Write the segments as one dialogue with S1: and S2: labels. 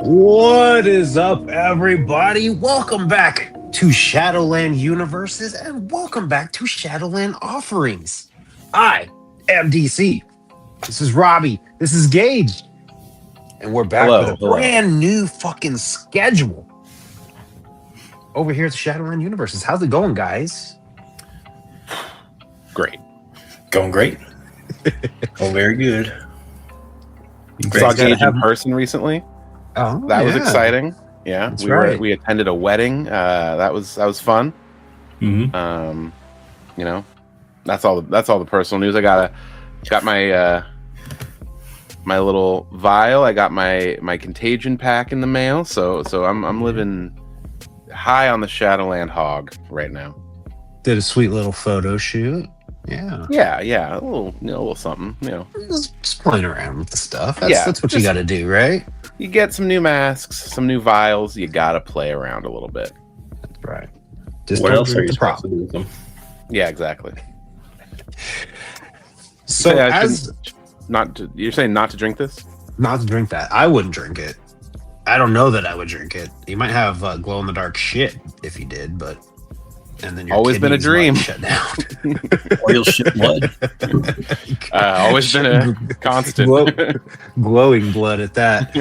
S1: What is up, everybody? Welcome back to Shadowland Universes and welcome back to Shadowland Offerings. I am DC. This is Robbie. This is Gage. And we're back with a brand new fucking schedule over here at the Shadowland Universes. How's it going, guys?
S2: Great.
S3: Going great. Oh, very good.
S2: You saw Gage in person recently.
S1: Oh,
S2: that was exciting. Yeah,
S1: that's
S2: we attended a wedding. That was fun.
S3: Mm-hmm.
S2: You know, that's all the personal news. I got my my little vial. I got my contagion pack in the mail. So I'm living high on the Shadowland hog right now.
S1: Did a sweet little photo shoot. Yeah.
S2: A little something.
S1: Just playing around with the stuff. That's what you got to do, right?
S2: You get some new masks, some new vials. You got to play around a little bit.
S1: That's right. Just
S3: what else are you supposed to do with them?
S2: Yeah, exactly.
S1: So
S2: you're saying not to drink this?
S1: Not to drink that. I wouldn't drink it. I don't know that I would drink it. You might have glow in the dark shit if you did, but and then your
S2: always been a dream.
S1: Shut down.
S3: Oil shit blood.
S2: Always been a constant.
S1: Glowing blood at that.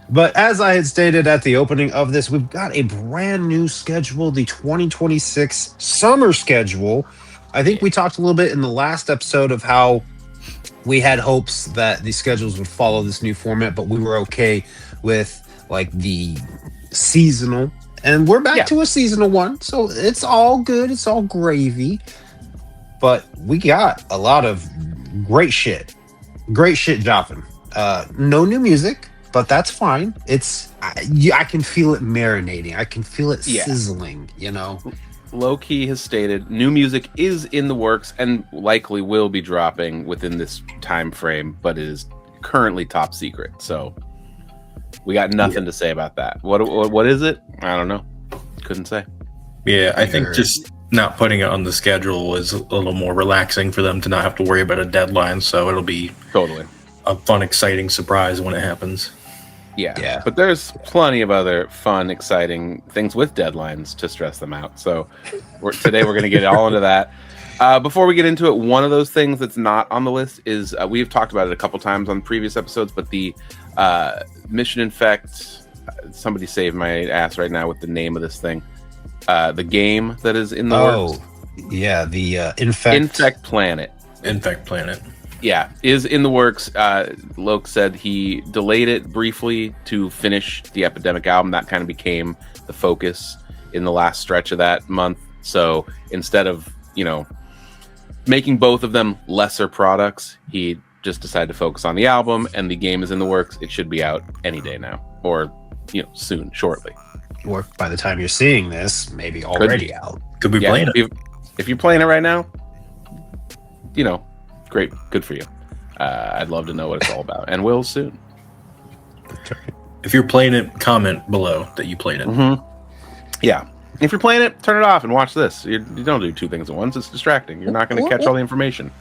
S1: But as I had stated at the opening of this, we've got a brand new schedule, the 2026 summer schedule. I think we talked a little bit in the last episode of how we had hopes that the schedules would follow this new format, but we were okay with like the seasonal. And we're back to a seasonal one, so it's all good. It's all gravy. But we got a lot of great shit dropping. No new music, but that's fine. I can feel it marinating. I can feel it sizzling, you know?
S2: Low-key has stated new music is in the works and likely will be dropping within this time frame, but it is currently top secret. So we got nothing to say about that. What is it? I don't know. Couldn't say.
S3: Yeah, I think just not putting it on the schedule is a little more relaxing for them to not have to worry about a deadline. So it'll be
S2: totally
S3: a fun, exciting surprise when it happens.
S2: Yeah. But there's plenty of other fun, exciting things with deadlines to stress them out. So today we're going to get all into that. Before we get into it, one of those things that's not on the list is we've talked about it a couple times on previous episodes, but the Mission Infect. Somebody save my ass right now with the name of this thing. The game that is in the works.
S1: Yeah, the Infect
S2: Planet.
S3: Infect Planet.
S2: Yeah, is in the works. Loke said he delayed it briefly to finish the Epidemic album. That kind of became the focus in the last stretch of that month. So instead of, making both of them lesser products, he just decided to focus on the album, and the game is in the works. It should be out any day now, or soon, shortly.
S1: Or by the time you're seeing this, maybe already out.
S3: Could be playing it.
S2: If you're playing it right now, great, good for you. I'd love to know what it's all about, and will soon.
S3: If you're playing it, comment below that you played it.
S2: Mm-hmm. Yeah. If you're playing it, turn it off and watch this. You don't do two things at once. It's distracting. You're not going to catch all the information.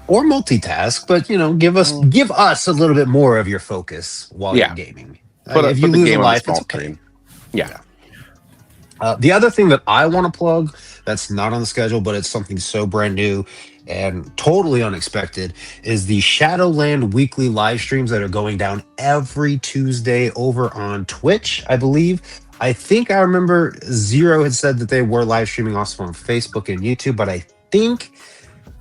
S1: Or multitask, but give us a little bit more of your focus while you're gaming. If you lose a life, it's okay.
S2: Yeah.
S1: The other thing that I want to plug that's not on the schedule, but it's something so brand new and totally unexpected, is the Shadowland weekly live streams that are going down every Tuesday over on Twitch, I believe. I think I remember Zero had said that they were live streaming also on Facebook and YouTube, but I think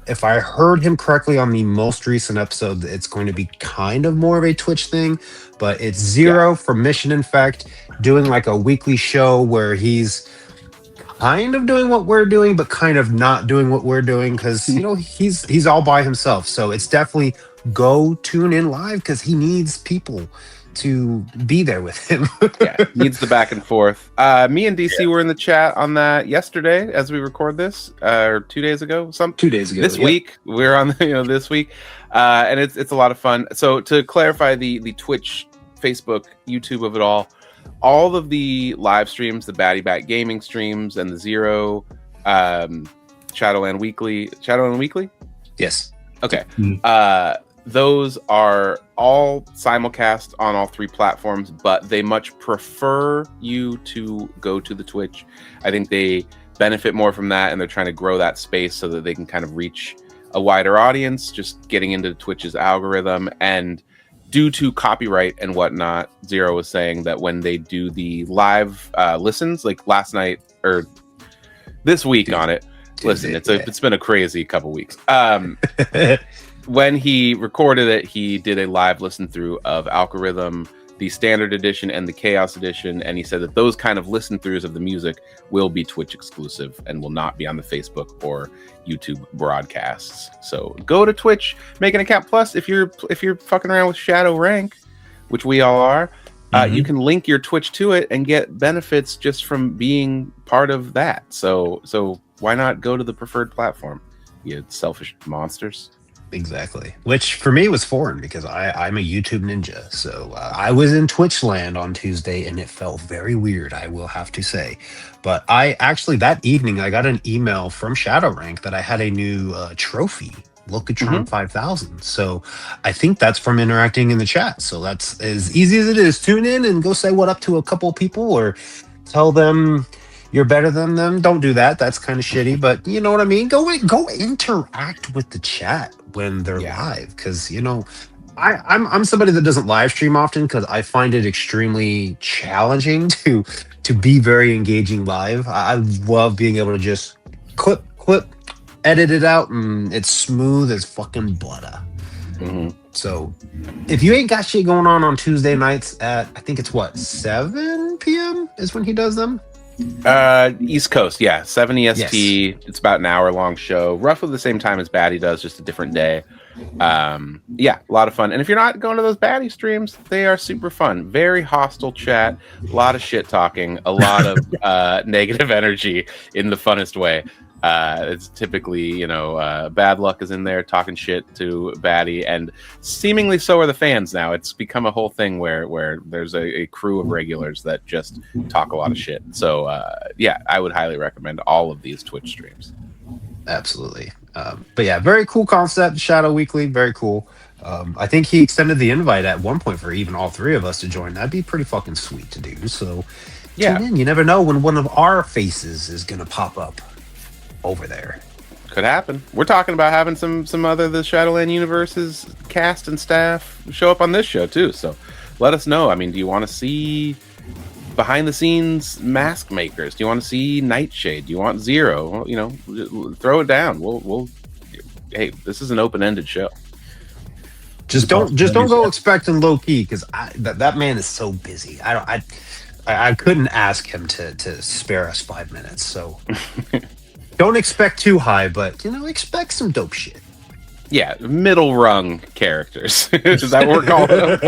S1: if I heard him correctly on the most recent episode, it's going to be kind of more of a Twitch thing, but it's Zero from Mission Infect doing like a weekly show where he's kind of doing what we're doing, but kind of not doing what we're doing because, he's all by himself. So it's definitely go tune in live because he needs people to be there with him.
S2: Needs the back and forth. Me and DC were in the chat on that yesterday as we record this, or 2 days ago.
S1: 2 days ago.
S2: This week we're on this week, and it's a lot of fun. So to clarify, the Twitch, Facebook, YouTube of it all of the live streams, the Batty Bat Gaming streams, and the Zero, Shadowland Weekly. Yes. Okay. those are all simulcast on all 3 platforms, but they much prefer you to go to the Twitch. I think they benefit more from that, and they're trying to grow that space so that they can kind of reach a wider audience, just getting into Twitch's algorithm. And due to copyright and whatnot, Zero was saying that when they do the live listens, like last night or this week on it, listen, it's been a crazy couple weeks. When he recorded it, he did a live listen through of Algorithm, the Standard Edition, and the Chaos Edition, and he said that those kind of listen throughs of the music will be Twitch exclusive and will not be on the Facebook or YouTube broadcasts. So go to Twitch, make an account. Plus, if you're fucking around with Shadow Rank, which we all are, you can link your Twitch to it and get benefits just from being part of that. So why not go to the preferred platform, you selfish monsters?
S1: Exactly. Which for me was foreign because I'm a YouTube ninja. So I was in Twitch land on Tuesday and it felt very weird, I will have to say. But I actually, that evening, I got an email from Shadow Rank that I had a new trophy, Locatron 5000. So I think that's from interacting in the chat. So that's as easy as it is. Tune in and go say what up to a couple people or tell them you're better than them. Don't do that. That's kind of shitty, but you know what I mean? Go interact with the chat when they're live. Cause you know, I'm somebody that doesn't live stream often because I find it extremely challenging to be very engaging live. I love being able to just clip, edit it out, and it's smooth as fucking butter. So if you ain't got shit going on Tuesday nights at, I think it's 7 p.m. is when he does them.
S2: East Coast, 7 EST. Yes. It's about an hour-long show, roughly the same time as Batty does, just a different day. A lot of fun. And if you're not going to those Batty streams, they are super fun. Very hostile chat, a lot of shit talking, a lot of negative energy in the funnest way. It's typically, Bad Luck is in there talking shit to Batty, and seemingly so are the fans now. It's become a whole thing where there's a crew of regulars that just talk a lot of shit. So, I would highly recommend all of these Twitch streams.
S1: Absolutely. But yeah, very cool concept, Shadow Weekly, very cool. I think he extended the invite at one point for even all 3 of us to join. That'd be pretty fucking sweet to do. So, tune in. You never know when one of our faces is going to pop up over there.
S2: Could happen. We're talking about having some other the Shadowland Universes cast and staff show up on this show too. So let us know. I mean, do you want to see behind the scenes mask makers? Do you want to see Nightshade? Do you want Zero? Throw it down. We'll hey, this is an open-ended show.
S1: Just don't go expecting low key because that man is so busy. I couldn't ask him to spare us 5 minutes. So don't expect too high, but expect some dope shit.
S2: Yeah, middle rung characters. Is that what we're calling them?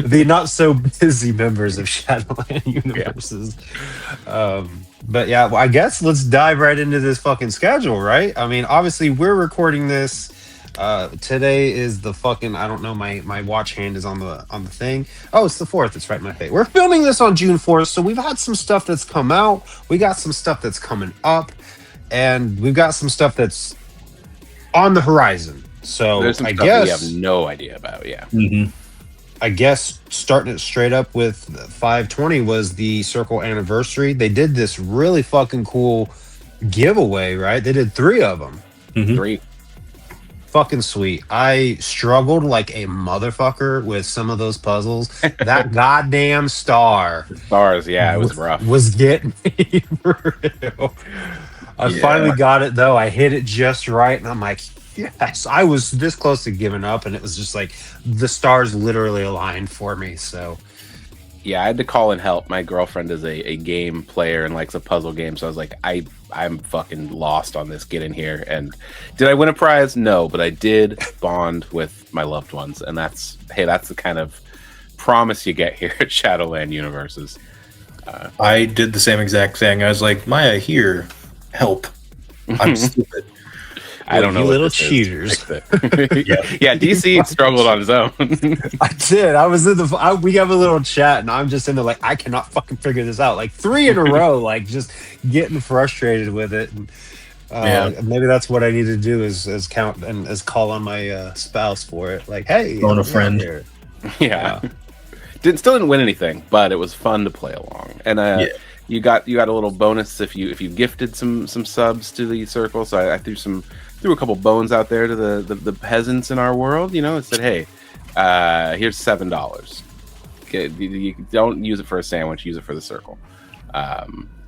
S1: The not so busy members of Shadowland Universes. But yeah, well, I guess let's dive right into this fucking schedule, right? I mean, obviously we're recording this. Today is the fucking, I don't know, my watch hand is on the thing. Oh, it's the 4th. It's right in my face. We're filming this on June 4th, so we've had some stuff that's come out. We got some stuff that's coming up, and we've got some stuff that's on the horizon. So
S2: there's some stuff that we have no idea about.
S1: I guess starting it straight up with 520 was the Circle anniversary. They did this really fucking cool giveaway, right? They did 3 of them.
S2: 3.
S1: Fucking sweet. I struggled like a motherfucker with some of those puzzles. That goddamn
S2: stars, it was rough.
S1: Was getting me real. I finally got it though. I hit it just right, and I'm like, yes. I was this close to giving up, and it was just like the stars literally aligned for me. So
S2: I had to call in help. My girlfriend is a game player and likes a puzzle game, so I was like, I'm fucking lost on this. Get in here. And did I win a prize? No, but I did bond with my loved ones, and that's the kind of promise you get here at Shadowland Universes.
S3: I did the same exact thing. I was like, Maya, here, help. I'm stupid.
S2: I don't know.
S1: You little cheaters.
S2: DC struggled on his own.
S1: I did. I was in we have a little chat, and I'm just in there like, I cannot fucking figure this out. Like 3 in a row, like just getting frustrated with it. And Maybe that's what I need to do is count and is call on my spouse for it. Like, hey,
S3: Phone a
S1: help me out
S3: friend.
S1: here.
S2: Yeah. Still didn't win anything, but it was fun to play along. And you got a little bonus if you gifted some subs to the circle. So I threw a couple bones out there to the peasants in our world. You know, and said, hey, here's $7. You don't use it for a sandwich, use it for the circle.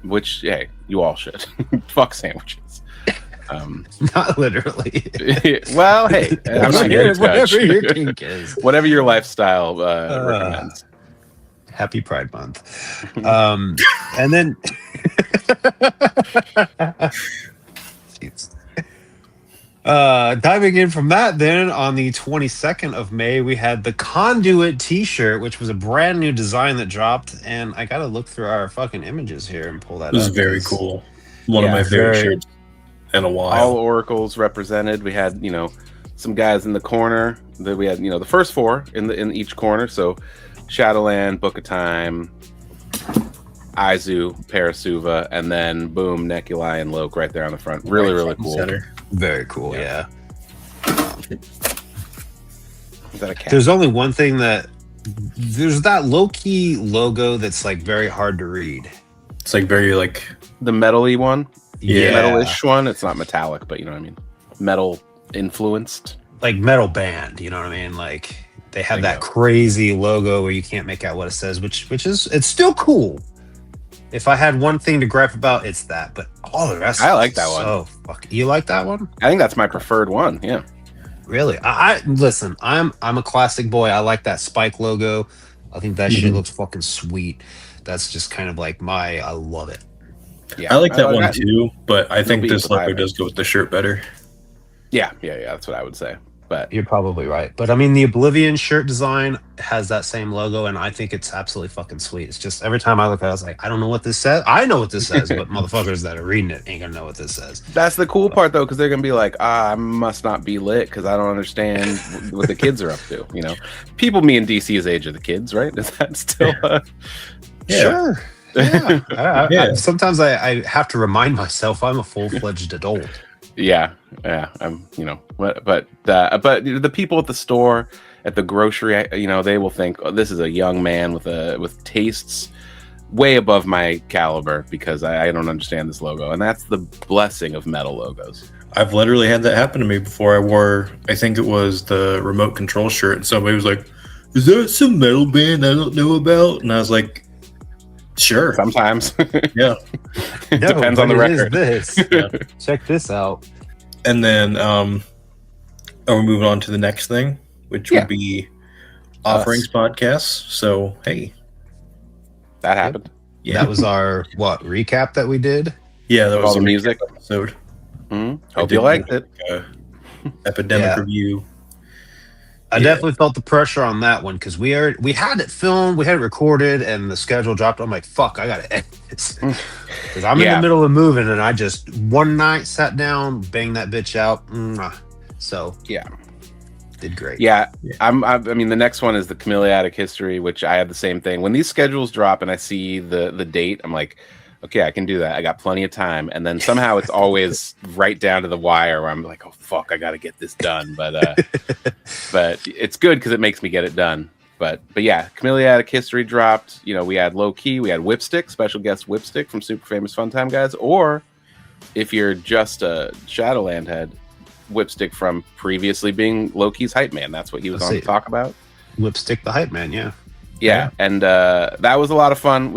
S2: Which, hey, you all should. Fuck sandwiches.
S1: Not literally.
S2: Well, hey, I'm not here to judge.
S1: Whatever your kink is.
S2: Whatever your lifestyle recommends.
S1: Happy Pride Month. And then diving in from that, then on the 22nd of May, we had the Conduit t-shirt, which was a brand new design that dropped, and I gotta look through our fucking images here and pull that up.
S3: It was very cool. One of my favorite shirts in a while.
S2: All oracles represented. We had, some guys in the corner. That we had, the first four in each corner. So Shadowland, Book of Time, Aizu, Parasuva, and then boom, Nekulai and Loke right there on the front. Really cool.
S1: Center. Very cool, yeah.
S2: Is that a cat?
S1: There's only one thing there's that low-key logo that's like very hard to read.
S3: It's like very like
S2: the metal-y one.
S1: Yeah,
S2: metal-ish one. It's not metallic, but you know what I mean. Metal influenced.
S1: Like metal band, you know what I mean? Like they have that crazy logo where you can't make out what it says, which is it's still cool. If I had one thing to gripe about, it's that. But all the rest,
S2: I like that one.
S1: Oh fuck, you like that one?
S2: I think that's my preferred one. Yeah.
S1: Really? I listen. I'm a classic boy. I like that Spike logo. I think that shit looks fucking sweet. That's just kind of like I love it.
S3: Yeah, I like that one too, but I think this logo does go with the shirt better.
S2: Yeah, that's what I would say. But
S1: you're probably right. But I mean, the Oblivion shirt design has that same logo, and I think it's absolutely fucking sweet. It's just every time I look at it, I was like, I don't know what this says. I know what this says, but motherfuckers that are reading it ain't gonna know what this says.
S2: That's the cool part, though, because they're gonna be like, I must not be lit because I don't understand what the kids are up to. People me and DC's age are the kids, right? Is that still?
S1: Sure. Yeah. Sometimes I have to remind myself I'm a full-fledged adult.
S2: Yeah. I'm, but the people at the store, at the grocery, they will think, oh, this is a young man with tastes way above my caliber because I don't understand this logo, and that's the blessing of metal logos.
S3: I've literally had that happen to me before. I wore, I think it was the remote control shirt, and somebody was like, "Is that some metal band I don't know about?" And I was like, "Sure,
S2: sometimes."
S3: Yeah,
S2: it depends on the record.
S1: Check this out.
S3: And then, are we moving on to the next thing, which would be offerings podcasts? So, hey,
S2: that happened.
S3: Yeah,
S1: that was our recap that we did.
S3: Yeah, that was
S2: all the music
S3: episode.
S2: Hope you liked it.
S3: Epidemic review.
S1: I definitely felt the pressure on that one because we had it filmed, we had it recorded, and the schedule dropped. I'm like, fuck, I gotta edit this because I'm in the middle of moving, and I just one night sat down, banged that bitch out. So did great.
S2: Yeah. I mean, the next one is the Chameleonic History, which I had the same thing. When these schedules drop and I see the date, I'm like, okay, I can do that. I got plenty of time. And then somehow it's always right down to the wire where I'm like, oh fuck, I got to get this done. But it's good because it makes me get it done. But yeah, Chameleonic History dropped. We had Low Key, we had Whipstick, special guest Whipstick from Super Famous Fun Time Guys. Or if you're just a Shadowland head, Whipstick from previously being Low Key's hype man. That's what he was on to talk about.
S1: Whipstick the hype man,
S2: yeah. And that was a lot of fun.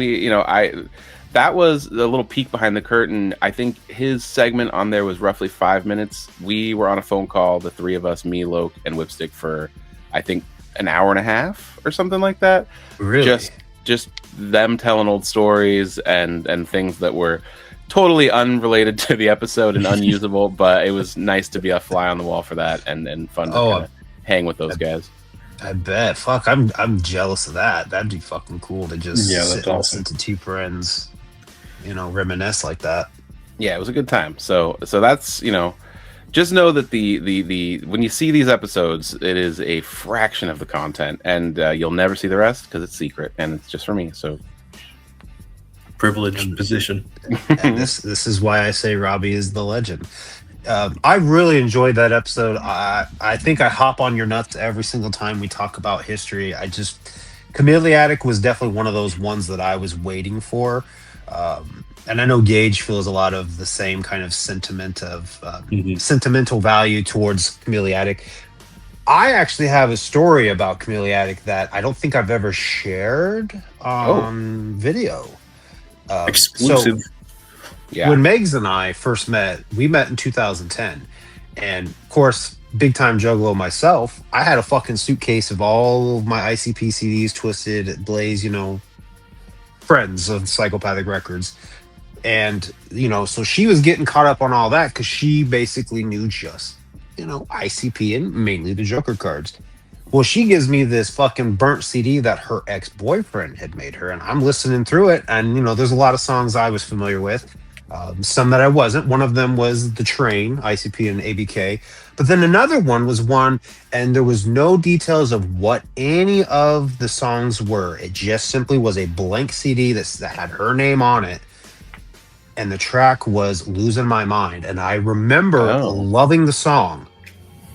S2: That was a little peek behind the curtain. I think his segment on there was roughly 5 minutes. We were on a phone call, the three of us, me, Loke, and Whipstick, for I think an hour and a half or something like that.
S1: Really?
S2: Just them telling old stories and things that were totally unrelated to the episode and unusable, but it was nice to be a fly on the wall for that and fun to kinda hang with those guys.
S1: I bet. Fuck, I'm jealous of that. That'd be fucking cool to just sit and listen to two friends, reminisce like that.
S2: Yeah, it was a good time. So that's, just know that the when you see these episodes, it is a fraction of the content, and you'll never see the rest because it's secret and it's just for me. So
S3: privileged position.
S1: And this is why I say Robbie is the legend. I really enjoyed that episode. I think I hop on your nuts every single time we talk about history. Chameleatic was definitely one of those ones that I was waiting for. And I know Gage feels a lot of the same kind of sentimental value towards Chameleatic. I actually have a story about Chameleatic that I don't think I've ever shared on video.
S3: Exclusive.
S1: So when Megs and I first met, we met in 2010. And of course, big time juggalo myself, I had a fucking suitcase of all of my ICP CDs, Twisted, Blaze, friends of Psychopathic Records. And, so she was getting caught up on all that because she basically knew just, ICP and mainly the Joker cards. Well, she gives me this fucking burnt CD that her ex-boyfriend had made her, and I'm listening through it, and there's a lot of songs I was familiar with, some that I wasn't. One of them was The Train, ICP and ABK, but then another one was one, and there was no details of what any of the songs were. It just simply was a blank CD that had her name on it, and the track was Losing My Mind, and I remember loving the song,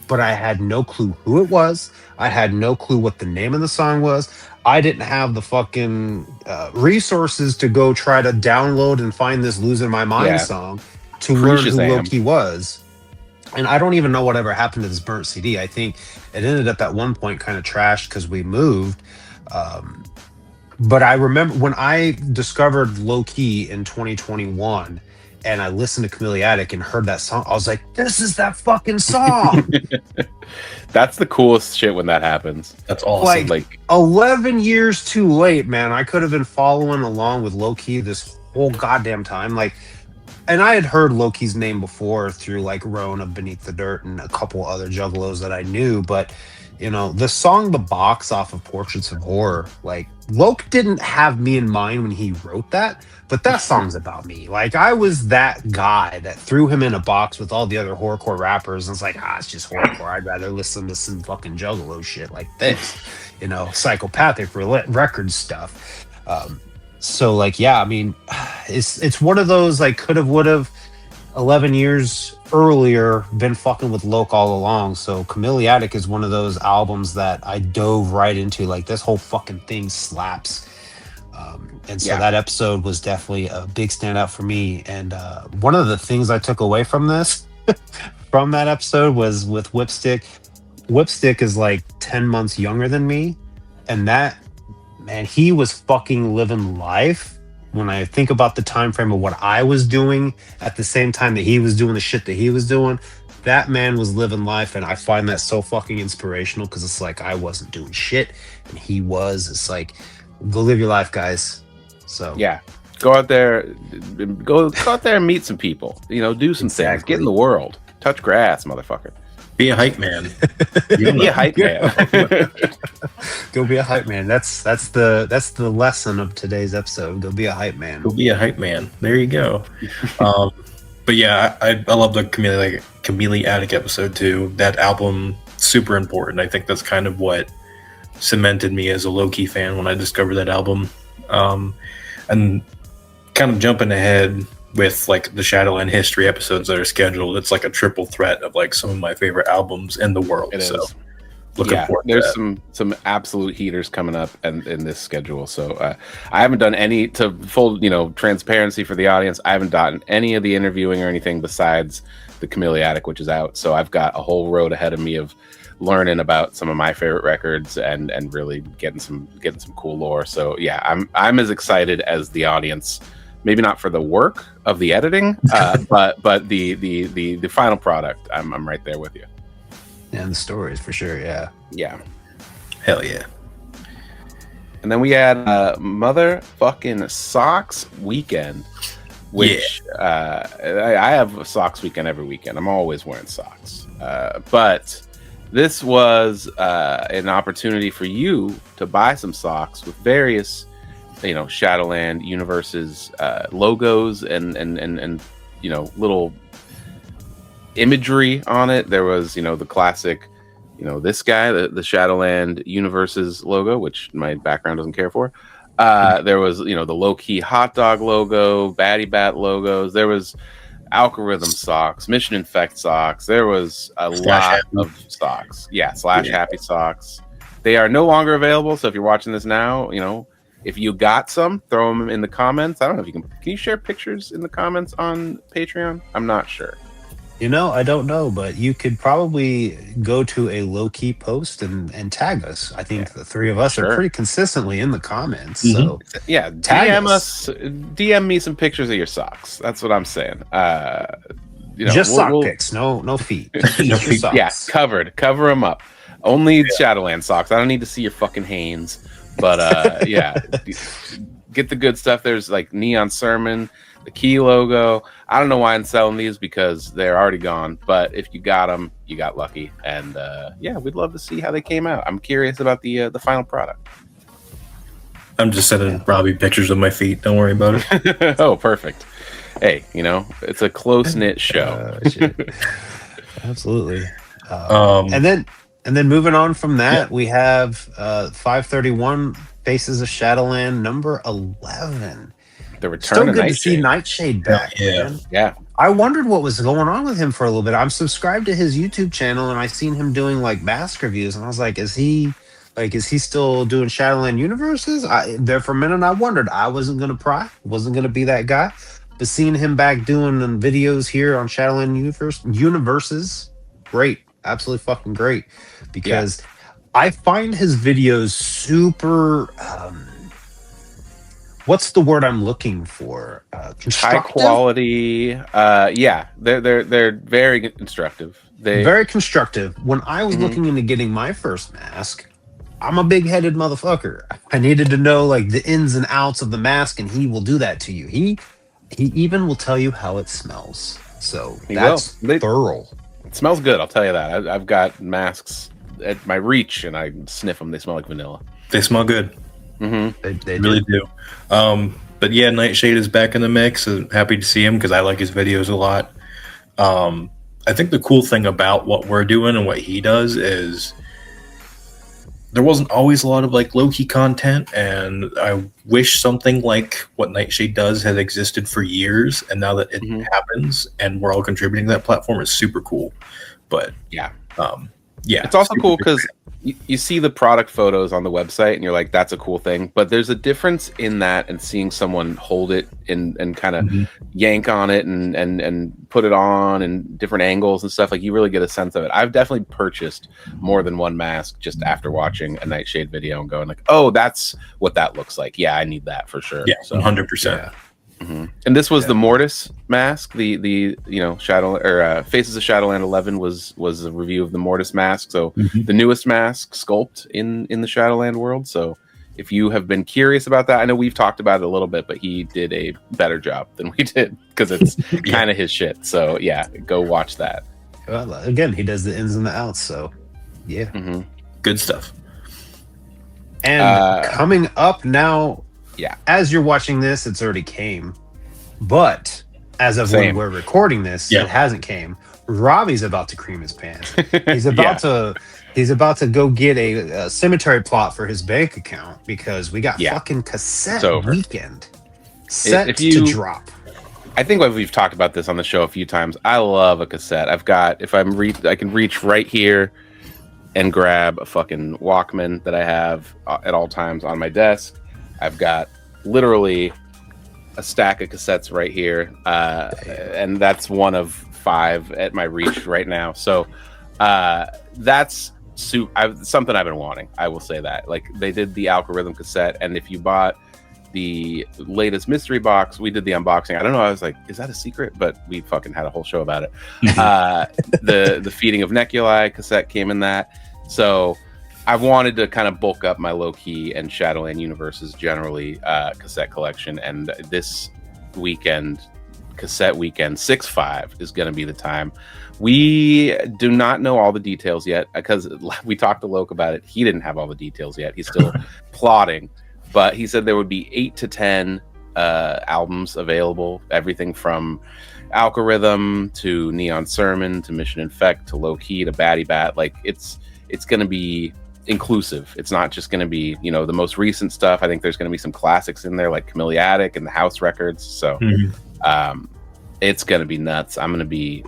S1: but I had no clue who it was. I had no clue what the name of the song was. I didn't have the fucking resources to go try to download and find this Losing My Mind song to learn who Loki was. And I don't even know whatever happened to this burnt CD. I think it ended up at one point kind of trashed because we moved. But I remember when I discovered Loki in 2021 and I listened to Chameleatic and heard that song, I was like, this is that fucking song.
S2: That's the coolest shit when that happens.
S3: That's awesome.
S2: Like
S1: 11 years too late, man. I could have been following along with Loki this whole goddamn time. And I had heard Loki's name before through Roan of Beneath the Dirt and a couple other juggalos that I knew. But, the song The Box off of Portraits of Horror, Loki didn't have me in mind when he wrote that, but that song's about me. I was that guy that threw him in a box with all the other horrorcore rappers and it's it's just horrorcore. I'd rather listen to some fucking juggalo shit like this, Psychopathic record stuff. So I mean, it's one of those could have, would have 11 years earlier been fucking with Loke all along. So Chameleatic is one of those albums that I dove right into. This whole fucking thing slaps. And so that episode was definitely a big standout for me. And one of the things I took away from from that episode was with Whipstick. Whipstick is 10 months younger than me. And he was fucking living life. When I think about the time frame of what I was doing at the same time that he was doing the shit that he was doing, that man was living life, and I find that so fucking inspirational because it's I wasn't doing shit and he was. It's go live your life, guys. So
S2: go out there and meet some people. Do some things. Get in the world. Touch grass, motherfucker.
S3: Be a hype man.
S2: Be a hype man.
S1: Go be a hype man. That's the lesson of today's episode. Go be a hype man.
S3: Go be a hype man. There you go. But yeah, I love the Chameleatic episode too. That album, super important. I think that's kind of what cemented me as a Loki fan when I discovered that album. And kind of jumping ahead with the Shadowland history episodes that are scheduled, it's a triple threat of some of my favorite albums in the world.
S2: It
S3: so
S2: is.
S3: looking forward to
S2: there's
S3: that.
S2: some absolute heaters coming up in this schedule. So I haven't done any, to full transparency for the audience, I haven't done any of the interviewing or anything besides the Chameleatic, which is out. So I've got a whole road ahead of me of learning about some of my favorite records and really getting some cool lore. So yeah, I'm as excited as the audience. Maybe not for the work of the editing, but the final product. I'm right there with you.
S1: And the stories for sure.
S2: Yeah.
S3: Hell yeah.
S2: And then we had motherfucking Socks Weekend, which I have a Socks Weekend every weekend. I'm always wearing socks, but this was an opportunity for you to buy some socks with various Shadowland Universes logos and little imagery on it. There was the classic this guy, the Shadowland Universes logo, which my background doesn't care for, There was, the low key hot dog logo, Batty Bat logos. There was algorithm socks, Mission Infect socks. There was a lot of socks. Yeah, Happy socks. They are no longer available. So if you're watching this now, if you got some, throw them in the comments. I don't know if you can you share pictures in the comments on Patreon? I'm not sure.
S1: I don't know, but you could probably go to a low-key post and tag us. I think the three of us are pretty consistently in the comments. So
S2: yeah, DM us, DM me some pictures of your socks. That's what I'm saying.
S1: Just sock pics, no feet. Just your socks.
S2: Yeah, cover them up. Only Shadowland socks. I don't need to see your fucking Hanes. But get the good stuff. There's like Neon Sermon, the Key logo. I don't know why I'm selling these because they're already gone. But if you got them, you got lucky. And we'd love to see how they came out. I'm curious about the final product.
S3: I'm just sending Robbie pictures of my feet. Don't worry about
S2: it. Oh, perfect. Hey, it's a close knit show.
S1: Absolutely. And then moving on from that, we have 531 Faces of Shadowland number 11.
S2: The return
S1: Still
S2: of
S1: good
S2: Nightshade.
S1: To see Nightshade back.
S2: Yeah.
S1: I wondered what was going on with him for a little bit. I'm subscribed to his YouTube channel and I seen him doing like mask reviews, and I was like, is he still doing Shadowland Universes? There for a minute I wondered. I wasn't gonna pry, wasn't gonna be that guy. But seeing him back doing videos here on Shadowland Universes, great. Absolutely fucking great. Because I find his videos super what's the word I'm looking for?
S2: High quality. They're very instructive.
S1: Very constructive. When I was looking into getting my first mask, I'm a big-headed motherfucker. I needed to know like the ins and outs of the mask, and he will do that to you. He even will tell you how it smells. So that's thorough.
S2: It smells good, I'll tell you that. I've got masks at my reach, and I sniff them. They smell like vanilla.
S3: They smell good.
S2: Mm-hmm.
S3: They really do. But yeah, Nightshade is back in the mix. I'm happy to see him because I like his videos a lot. I think the cool thing about what we're doing and what he does is there wasn't always a lot of like low-key content, and I wish something like what Nightshade does had existed for years, and now that it happens and we're all contributing to that platform is super cool. But it's also
S2: cool because you see the product photos on the website and you're like, that's a cool thing, but there's a difference in that and seeing someone hold it and kind of yank on it and put it on in different angles and stuff. Like, you really get a sense of it. I've definitely purchased more than one mask just after watching a Nightshade video and going like, oh, that's what that looks like. Yeah, I need that for sure.
S3: Yeah, 100%.
S2: And this was the Mortis mask. The Shadow or Faces of Shadowland 11 was a review of the Mortis mask. So the newest mask sculpt in the Shadowland world. So if you have been curious about that, I know we've talked about it a little bit, but he did a better job than we did because it's kind of his shit. So yeah, go watch that.
S1: Well, again, he does the ins and the outs. So yeah,
S3: good stuff.
S1: And coming up now.
S2: Yeah.
S1: As you're watching this, it's already came. But as of when we're recording this, it hasn't came. Robbie's about to cream his pants. He's about to go get a cemetery plot for his bank account because we got fucking cassette weekend set to drop.
S2: I think we've talked about this on the show a few times. I love a cassette. I've got I can reach right here and grab a fucking Walkman that I have at all times on my desk. I've got literally a stack of cassettes right here, and that's one of 5 at my reach right now. So that's something I've been wanting. I will say that. Like, they did the Algorithm cassette, and if you bought the latest mystery box, we did the unboxing. I don't know. I was like, is that a secret? But we fucking had a whole show about it. The Feeding of Neculi cassette came in that. So I've wanted to kind of bulk up my low-key and Shadowland Universes generally cassette collection, and this weekend, cassette weekend 6/5 is going to be the time. We do not know all the details yet because we talked to Loke about it. He didn't have all the details yet. He's still plotting, but he said there would be 8 to 10 albums available, everything from Algorithm to Neon Sermon to Mission Infect to Low Key to Batty Bat. Like, it's going to be inclusive. It's not just going to be, the most recent stuff. I think there's going to be some classics in there, like Chameleatic and the House records. So it's going to be nuts. I'm going to be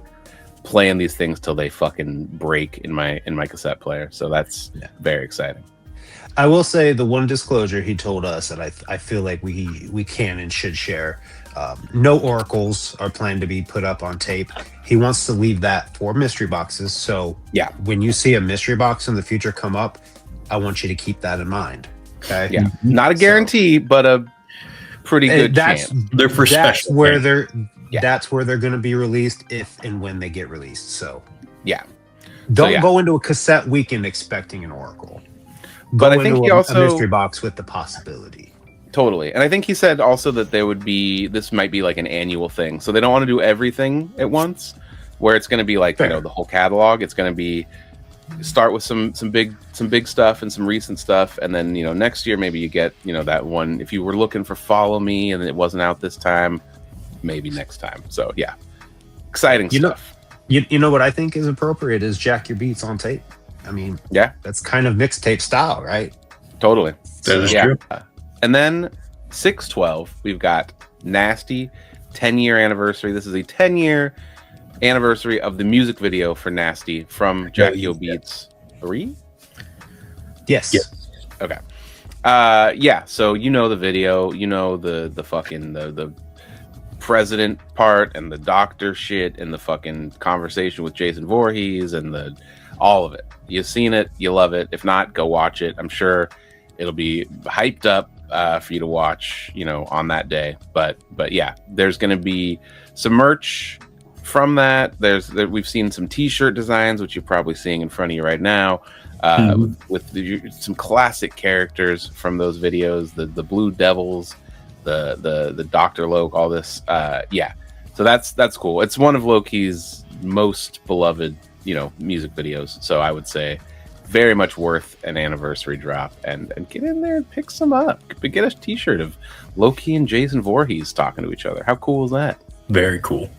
S2: playing these things till they fucking break in my cassette player. So that's very exciting.
S1: I will say the one disclosure he told us, and I feel like we can and should share. No oracles are planned to be put up on tape. He wants to leave that for mystery boxes. So when you see a mystery box in the future come up, I want you to keep that in mind. Okay.
S2: Yeah. Not a guarantee, but a pretty good chance.
S3: They're for
S1: that's
S3: special.
S1: Where they're that's where they're going to be released if and when they get released. So don't go into a cassette weekend expecting an oracle.
S2: But I think he also
S1: a mystery box with the possibility.
S2: Totally. And I think he said also that this might be like an annual thing. So they don't want to do everything at once, where it's going to be like, the whole catalog. It's going to be start with some big stuff and some recent stuff. And then, next year, maybe you get, that one. If you were looking for Follow Me and it wasn't out this time, maybe next time. So exciting stuff.
S1: You know what I think is appropriate is Jack Your Beats on tape. I mean, that's kind of mixtape style, right?
S2: Totally.
S3: That is true.
S2: And then 6/12, we've got Nasty 10-year anniversary. This is a 10-year anniversary of the music video for Nasty from Jackie O Beats 3.
S1: Yes.
S2: Okay. So the video, the fucking the president part and the doctor shit and the fucking conversation with Jason Voorhees and all of it. You've seen it, you love it. If not, go watch it. I'm sure it'll be hyped up for you to watch, on that day. But there's going to be some merch from that. We've seen some T-shirt designs, which you're probably seeing in front of you right now, with some classic characters from those videos, the Blue Devils, the Dr. Loke, all this. So that's cool. It's one of Loki's most beloved music videos, so I would say very much worth an anniversary drop and get in there and pick some up. Get a t-shirt of Loki and Jason Voorhees talking to each other. How cool is that?
S3: Very cool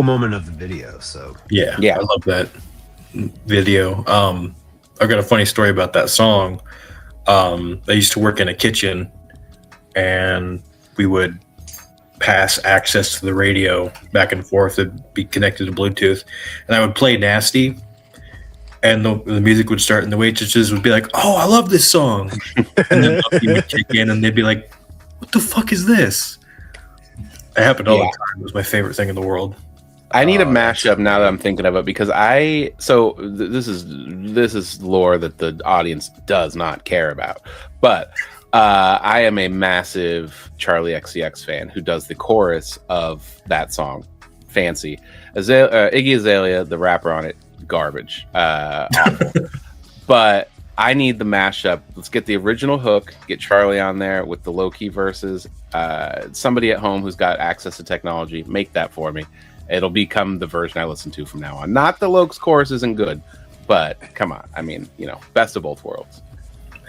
S1: Moment of the video. So
S3: I love that video. I've got a funny story about that song. I used to work in a kitchen and we would pass access to the radio back and forth. It'd be connected to Bluetooth, and I would play Nasty, and the music would start, and the waitresses would be like, "Oh, I love this song," and then Bucky would kick in, and they'd be like, "What the fuck is this?" It happened all the time. It was my favorite thing in the world.
S2: I need a mashup now that I'm thinking of it, because this is lore that the audience does not care about, but I am a massive Charlie XCX fan who does the chorus of that song. Fancy. Iggy Azalea, the rapper on it, garbage. Awful. But I need the mashup. Let's get the original hook, get Charlie on there with the low-key verses. Somebody at home who's got access to technology, make that for me. It'll become the version I listen to from now on. Not the Loke's chorus isn't good, but come on. I mean, best of both worlds.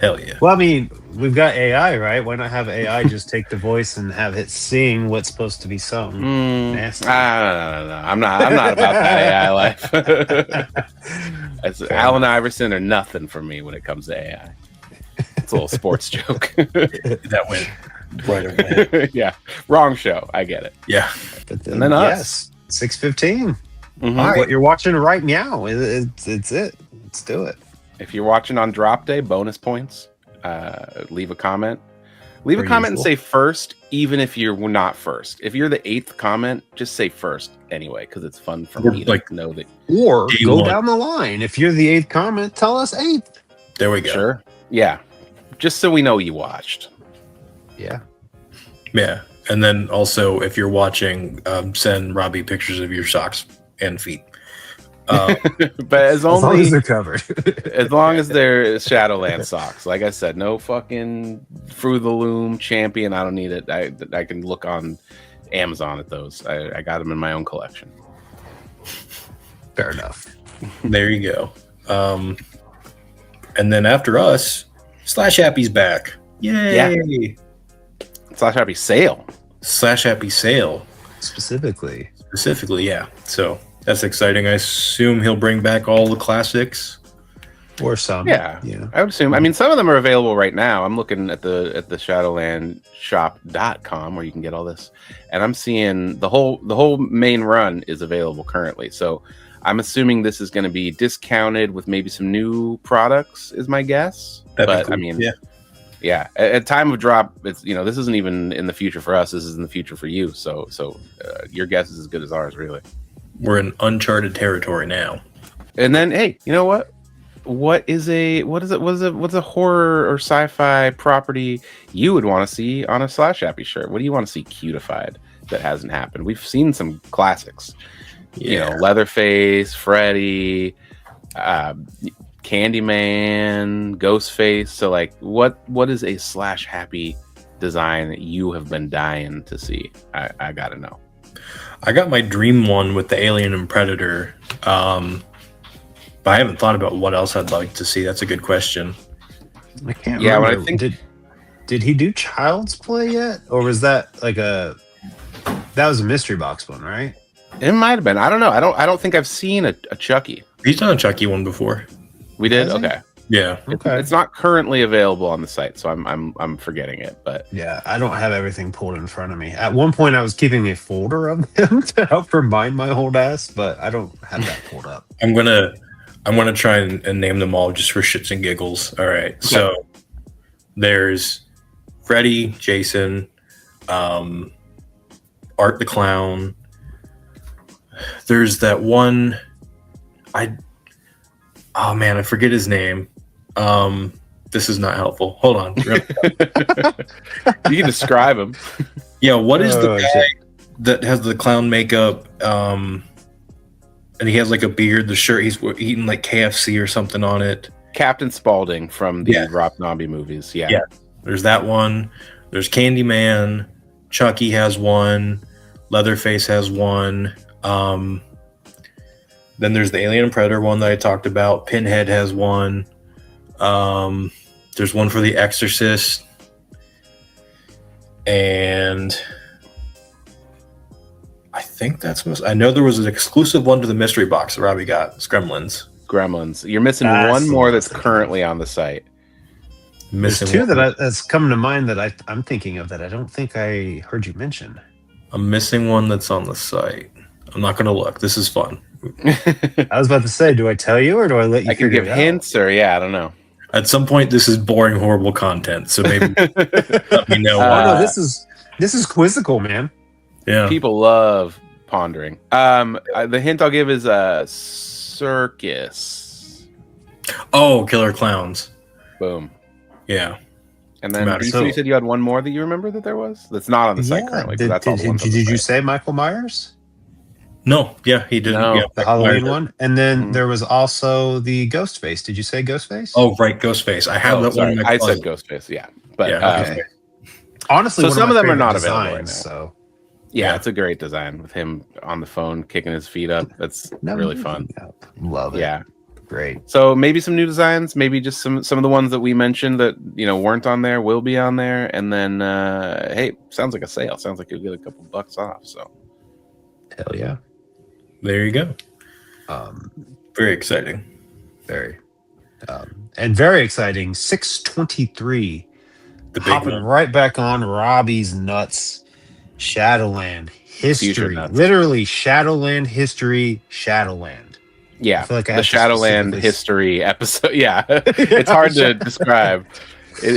S3: Hell yeah.
S1: Well, I mean, we've got AI, right? Why not have AI just take the voice and have it sing what's supposed to be sung? Nasty.
S2: No. I'm not about that AI life. Allen Iverson or nothing for me when it comes to AI. It's a little sports joke.
S3: That went right away.
S2: Yeah. Wrong show. I get it.
S3: Yeah.
S1: But
S2: then us.
S1: 6:15.
S2: Mm-hmm.
S1: All right. What you're watching right now, it's it. Let's do it.
S2: If you're watching on drop day, bonus points. Leave a comment. Leave a comment and say first, even if you're not first. If you're the 8th comment, just say first anyway, because it's fun for me to know that.
S1: Or go down the line. If you're the 8th comment, tell us 8th.
S3: There we go.
S2: Sure. Yeah. Just so we know you watched.
S1: Yeah.
S3: Yeah. And then also, if you're watching, send Robbie pictures of your socks and feet.
S2: But as long as
S1: they're covered.
S2: As long as they're Shadowland socks. Like I said, no fucking Through the Loom Champion. I don't need it. I can look on Amazon at those. I got them in my own collection.
S1: Fair enough.
S3: There you go. And then after us, Slash Happy's back. Yay!
S2: Yeah. Slash Happy Sale.
S3: Slash Happy Sale.
S1: Specifically,
S3: yeah. So that's exciting. I assume he'll bring back all the classics.
S1: or some.
S2: Yeah,
S1: Yeah.
S2: I would assume. I mean, some of them are available right now. I'm looking at the shadowlandshop.com where you can get all this, and I'm seeing the whole main run is available currently. So I'm assuming this is going to be discounted with maybe some new products, is my guess.
S3: That'd be cool.
S2: I mean,
S3: yeah.
S2: yeah, at time of drop, it's this isn't even in the future for us. This is in the future for you. So your guess is as good as ours, really.
S3: We're in uncharted territory now.
S2: And then, hey, you know what? What's a horror or sci-fi property you would want to see on a Slash Happy shirt? What do you want to see cutified that hasn't happened? We've seen some classics, Leatherface, Freddy, Candyman, Ghostface. So, like, what is a Slash Happy design that you have been dying to see? I gotta know.
S3: I got my dream one with the Alien and Predator. But I haven't thought about what else I'd like to see. That's a good question.
S1: I can't
S2: remember.
S1: When I think did he do Child's Play yet, or was that like that was a mystery box one, right?
S2: It might have been. I don't know. I don't think I've seen a Chucky.
S3: He's done a Chucky one before.
S2: We did. Okay.
S3: Yeah.
S1: Okay.
S2: It's not currently available on the site, so I'm forgetting it. But
S1: yeah, I don't have everything pulled in front of me. At one point, I was keeping a folder of them to help remind my old ass, but I don't have that pulled up.
S3: I'm gonna try and name them all just for shits and giggles. All right. Okay. So there's Freddy, Jason, Art the Clown. There's that one. I forget his name. This is not helpful. Hold on.
S2: You can describe him.
S3: Yeah. What is the guy that has the clown makeup? And he has like a beard. The shirt, he's eating like KFC or something on it.
S2: Captain Spaulding from the Rob Zombie movies. Yeah.
S3: There's that one. There's Candyman. Chucky has one. Leatherface has one. Then there's the Alien and Predator one that I talked about. Pinhead has one. There's one for The Exorcist. And I think that's most. I know there was an exclusive one to the mystery box that Robbie got. It's Gremlins.
S2: You're missing one more that's currently on the site.
S1: There's two that's coming to mind that I'm thinking of that I don't think I heard you mention.
S3: I'm missing one that's on the site. I'm not going to look. This is fun.
S1: I was about to say, do I tell you or do I let you?
S2: I can give hints, or I don't know.
S3: At some point, this is boring, horrible content. So maybe let me know.
S1: No, this is quizzical, man.
S3: Yeah,
S2: people love pondering. The hint I'll give is a circus.
S3: Oh, Killer Clowns.
S2: Boom.
S3: Yeah.
S2: And then you said you had one more that you remember that there was that's not on the site currently. Did
S1: you say Michael Myers?
S3: No. Yeah, he did.
S2: No.
S3: Yeah,
S1: the Halloween one, and then there was also the Ghostface. Did you say Ghostface?
S3: Oh, right, Ghostface. I have that one.
S2: I said Ghostface. Yeah, but
S1: okay. Honestly,
S2: so some of them are not available right now.
S1: So
S2: yeah, it's a great design with him on the phone kicking his feet up. That's really fun.
S1: Love it.
S2: Yeah,
S1: great.
S2: So maybe some new designs, maybe just some of the ones that we mentioned that weren't on there will be on there, and then hey, sounds like a sale. Sounds like you'll get a couple bucks off. So
S1: hell yeah.
S3: There you go. Very exciting.
S1: Very. And very exciting. 623. Hopping right back on Robbie's nuts. Shadowland history. Literally Shadowland history. Shadowland.
S2: Yeah.
S1: I feel like
S2: the Shadowland history episode. Yeah. It's hard to describe.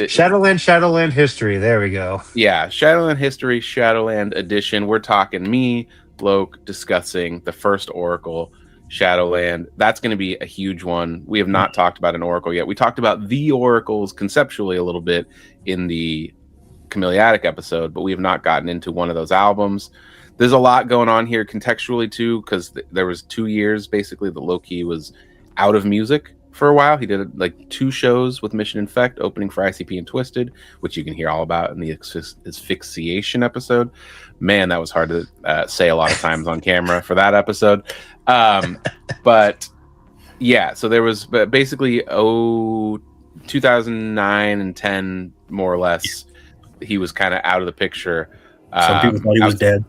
S1: Shadowland history. There we go.
S2: Yeah. Shadowland history, Shadowland edition. We're talking me, Bloke, discussing the first Oracle, Shadowland. That's going to be a huge one. We have not talked about an Oracle yet. We talked about the Oracles conceptually a little bit in the Chameleotic episode, but we have not gotten into one of those albums. There's a lot going on here contextually too, because there was 2 years basically that Loki was out of music for a while. He did like 2 shows with Mission Infect, opening for ICP and Twisted, which you can hear all about in the asphyxiation episode. Man, that was hard to say a lot of times on camera for that episode. But yeah, so there was basically 2009 and 10 more or less. He was kind of out of the picture.
S3: Some people thought he was dead.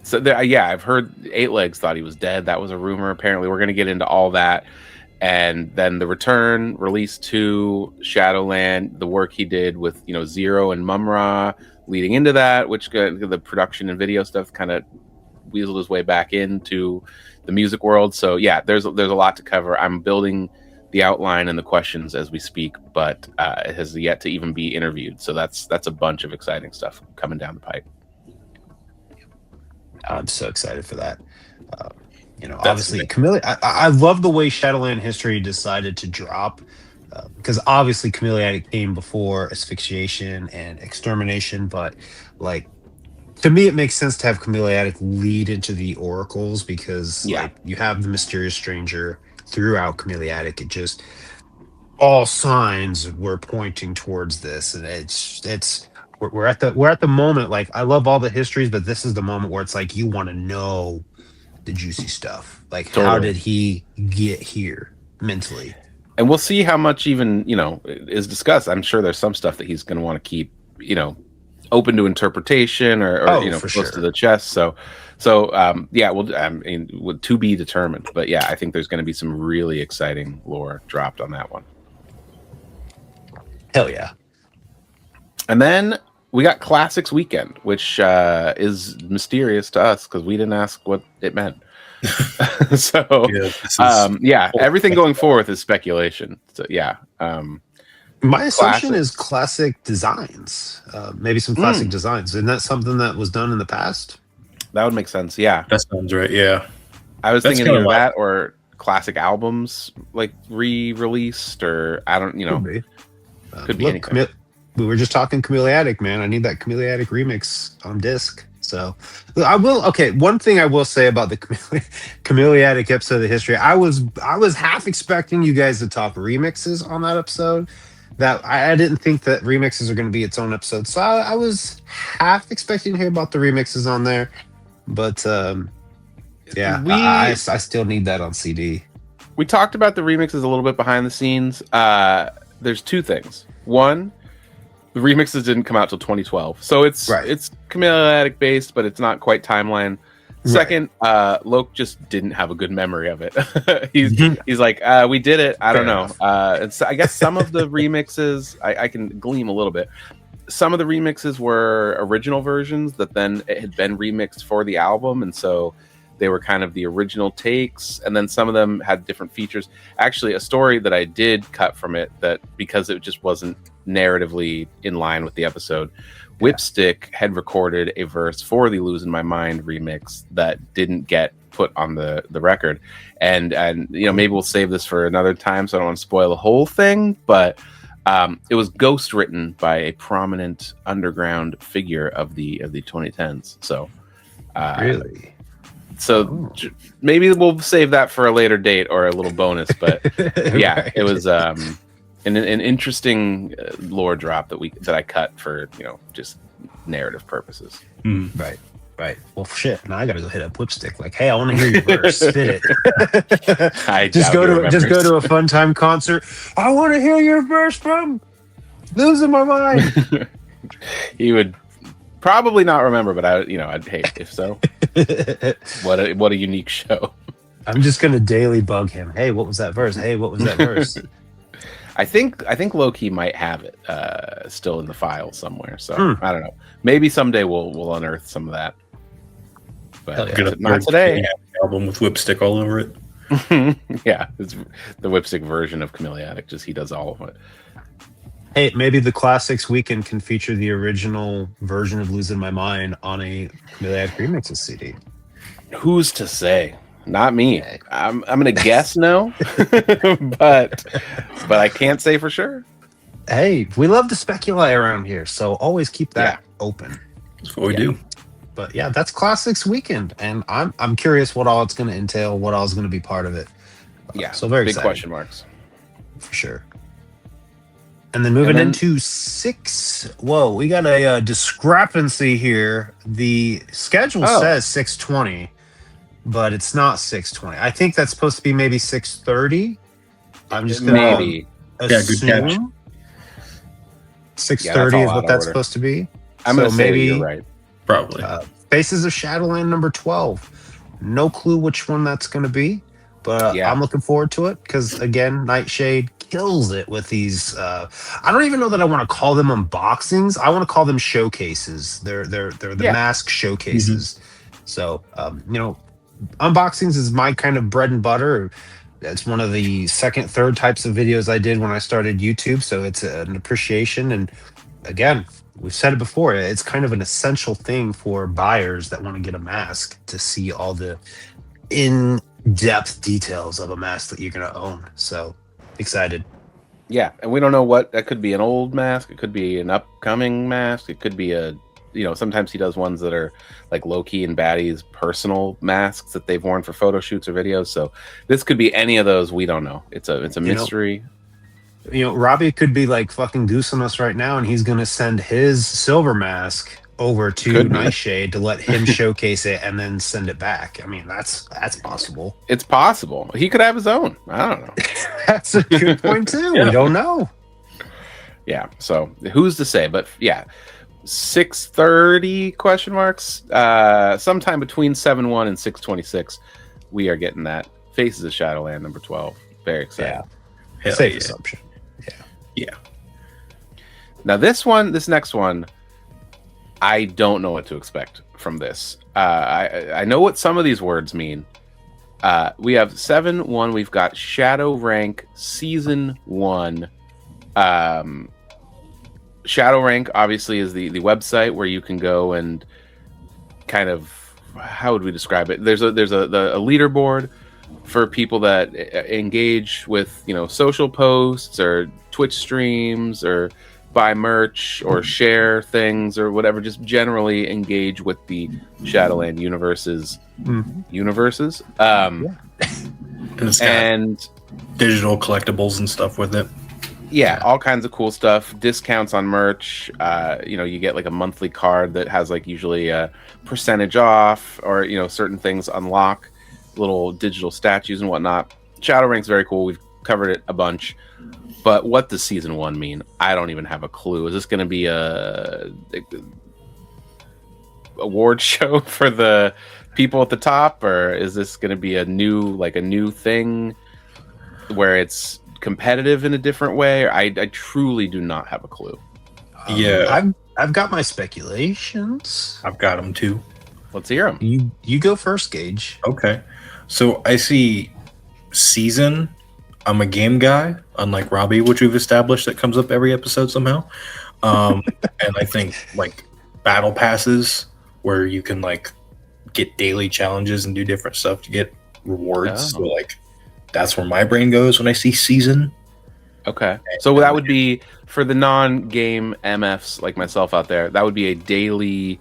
S2: So I've heard 8 Legs thought he was dead. That was a rumor. Apparently, we're going to get into all that. and then the return, release 2, Shadowland, the work he did with Zero and Mumra leading into that, which the production and video stuff kind of weaseled his way back into the music world. So yeah, there's a lot to cover. I'm building the outline and the questions as we speak, but it has yet to even be interviewed. So that's a bunch of exciting stuff coming down the pipe.
S1: I'm so excited for that. Obviously, I love the way Shadowland History decided to drop, because obviously Chameleonic came before Asphyxiation and Extermination, but like, to me, it makes sense to have Chameleonic lead into the Oracles, because like, you have the Mysterious Stranger throughout Chameleonic. It just, all signs were pointing towards this, and we're at the moment. Like, I love all the histories, but this is the moment where it's like, you want to know the juicy stuff. Like, totally. How did he get here mentally?
S2: And we'll see how much even is discussed. I'm sure there's some stuff that he's going to want to keep open to interpretation or close to the chest. So yeah, well, to be determined. But yeah, I think there's going to be some really exciting lore dropped on that one.
S1: Hell yeah.
S2: And then we got Classics Weekend, which is mysterious to us because we didn't ask what it meant. So everything going forward is speculation. So yeah.
S1: My assumption is classic designs, maybe some classic designs. Isn't that something that was done in the past?
S2: That would make sense. Yeah,
S3: that sounds right. Yeah,
S2: I was thinking either that or classic albums like re-released, or I don't, could be anything.
S1: We were just talking Chameleonic, man. I need that Chameleonic remix on disc. So I will. Okay, one thing I will say about the Chameleonic episode of the history, I was half expecting you guys to talk remixes on that episode. That I didn't think that remixes are going to be its own episode, so I was half expecting to hear about the remixes on there. But I still need that on CD.
S2: We talked about the remixes a little bit behind the scenes. There's two things. One, the remixes didn't come out till 2012, so it's Chameleonic based, but it's not quite timeline. Second, Loke just didn't have a good memory of it. He's like, we did it. I don't know. And so I guess some of the remixes, I can gleam a little bit. Some of the remixes were original versions that then it had been remixed for the album, and so they were kind of the original takes. And then some of them had different features. Actually, a story that I did cut from it, that because it just wasn't narratively in line with the episode, Whipstick had recorded a verse for the Losing My Mind remix that didn't get put on the record. And maybe we'll save this for another time, so I don't want to spoil the whole thing, but it was ghost written by a prominent underground figure of the 2010s. So
S1: really?
S2: So maybe we'll save that for a later date or a little bonus, but yeah, it was an interesting lore drop that I cut for just narrative purposes.
S1: Right. Well, shit. Now I gotta go hit up Whipstick. Like, hey, I want to hear your verse. Spit it. Just go to a fun time concert. I want to hear your verse from Losing My Mind.
S2: He would probably not remember, but I'd hate if so. What a unique show.
S1: I'm just gonna daily bug him. Hey, what was that verse? Hey, what was that verse?
S2: I think Loki might have it still in the file somewhere. So I don't know. Maybe someday we'll unearth some of that. But not today.
S3: Album with Whipstick all over it.
S2: Yeah, it's the Whipstick version of Chameleonic. Just he does all of it.
S1: Hey, maybe the Classics Weekend can feature the original version of Losing My Mind on a Chameleonic Remixes CD.
S2: Who's to say? Not me. I'm gonna guess no, but I can't say for sure.
S1: Hey, we love to speculate around here, so always keep that open.
S3: That's what we do.
S1: But yeah, that's Classics Weekend, and I'm curious what all it's going to entail, what all is going to be part of it.
S2: Yeah,
S1: so very
S2: big
S1: exciting.
S2: Question marks
S1: for sure. And then moving into 6. Whoa, we got a discrepancy here. The schedule says 6:20, but it's not 6:20. I think that's supposed to be maybe 6:30. I'm just gonna
S2: maybe
S1: assume 6:30 is what that's supposed to be.
S2: I'm gonna say maybe you're right.
S3: Probably.
S1: Faces of Shadowland number 12. No clue which one that's going to be. But
S2: Yeah.
S1: I'm looking forward to it because again, Nightshade kills it with these. I don't even know that I want to call them unboxings. I want to call them showcases. They're the
S2: Yeah.
S1: mask showcases. So unboxings is my kind of bread and butter. That's one of the second, third types of videos I did when I started YouTube. So it's an appreciation. And again, we've said it before, it's kind of an essential thing for buyers that want to get a mask to see all the in-depth details of a mask that you're going to own. So excited.
S2: Yeah, and we don't know what that could be. An old mask, it could be an upcoming mask, it could be sometimes he does ones that are like Loki and Batty's personal masks that they've worn for photo shoots or videos. So this could be any of those. We don't know. It's a mystery.
S1: Robbie could be like fucking goosing us right now, and he's going to send his silver mask over to Nightshade to let him showcase it and then send it back. I mean, that's possible.
S2: It's possible. He could have his own. I don't know.
S1: That's a good point too.
S3: Yeah.
S1: We don't know.
S2: Yeah. So who's to say? But yeah, 6:30 question marks. Sometime between 7:1 and 6:26, we are getting that Faces of Shadowland number 12. Very excited.
S3: Hell
S1: Safe
S3: yeah.
S1: assumption.
S3: Yeah.
S2: Now this next one, I don't know what to expect from this. I know what some of these words mean. We have 7-1. We've got Shadow Rank Season 1. Shadow Rank obviously is the website where you can go and kind of, how would we describe it? There's a leaderboard for people that engage with social posts or Twitch streams or buy merch or share things or whatever, just generally engage with the Shadowland universes.
S3: And it's got
S2: And
S3: digital collectibles and stuff with it.
S2: yeah, all kinds of cool stuff, discounts on merch. You get like a monthly card that has like usually a percentage off, or certain things unlock little digital statues and whatnot. Shadow Rank's very cool. We've covered it a bunch. But what does Season 1 mean? I don't even have a clue. Is this going to be a award show for the people at the top, or is this going to be a new thing where it's competitive in a different way? I truly do not have a clue.
S1: I've got my speculations.
S3: I've got them too.
S2: Let's hear them.
S1: You go first, Gage.
S3: Okay. So I see season. I'm a game guy, unlike Robbie, which we've established that comes up every episode somehow. And I think like battle passes where you can like get daily challenges and do different stuff to get rewards. So like that's where my brain goes when I see season.
S2: Okay. So that would be for the non-game MFs like myself out there, that would be a daily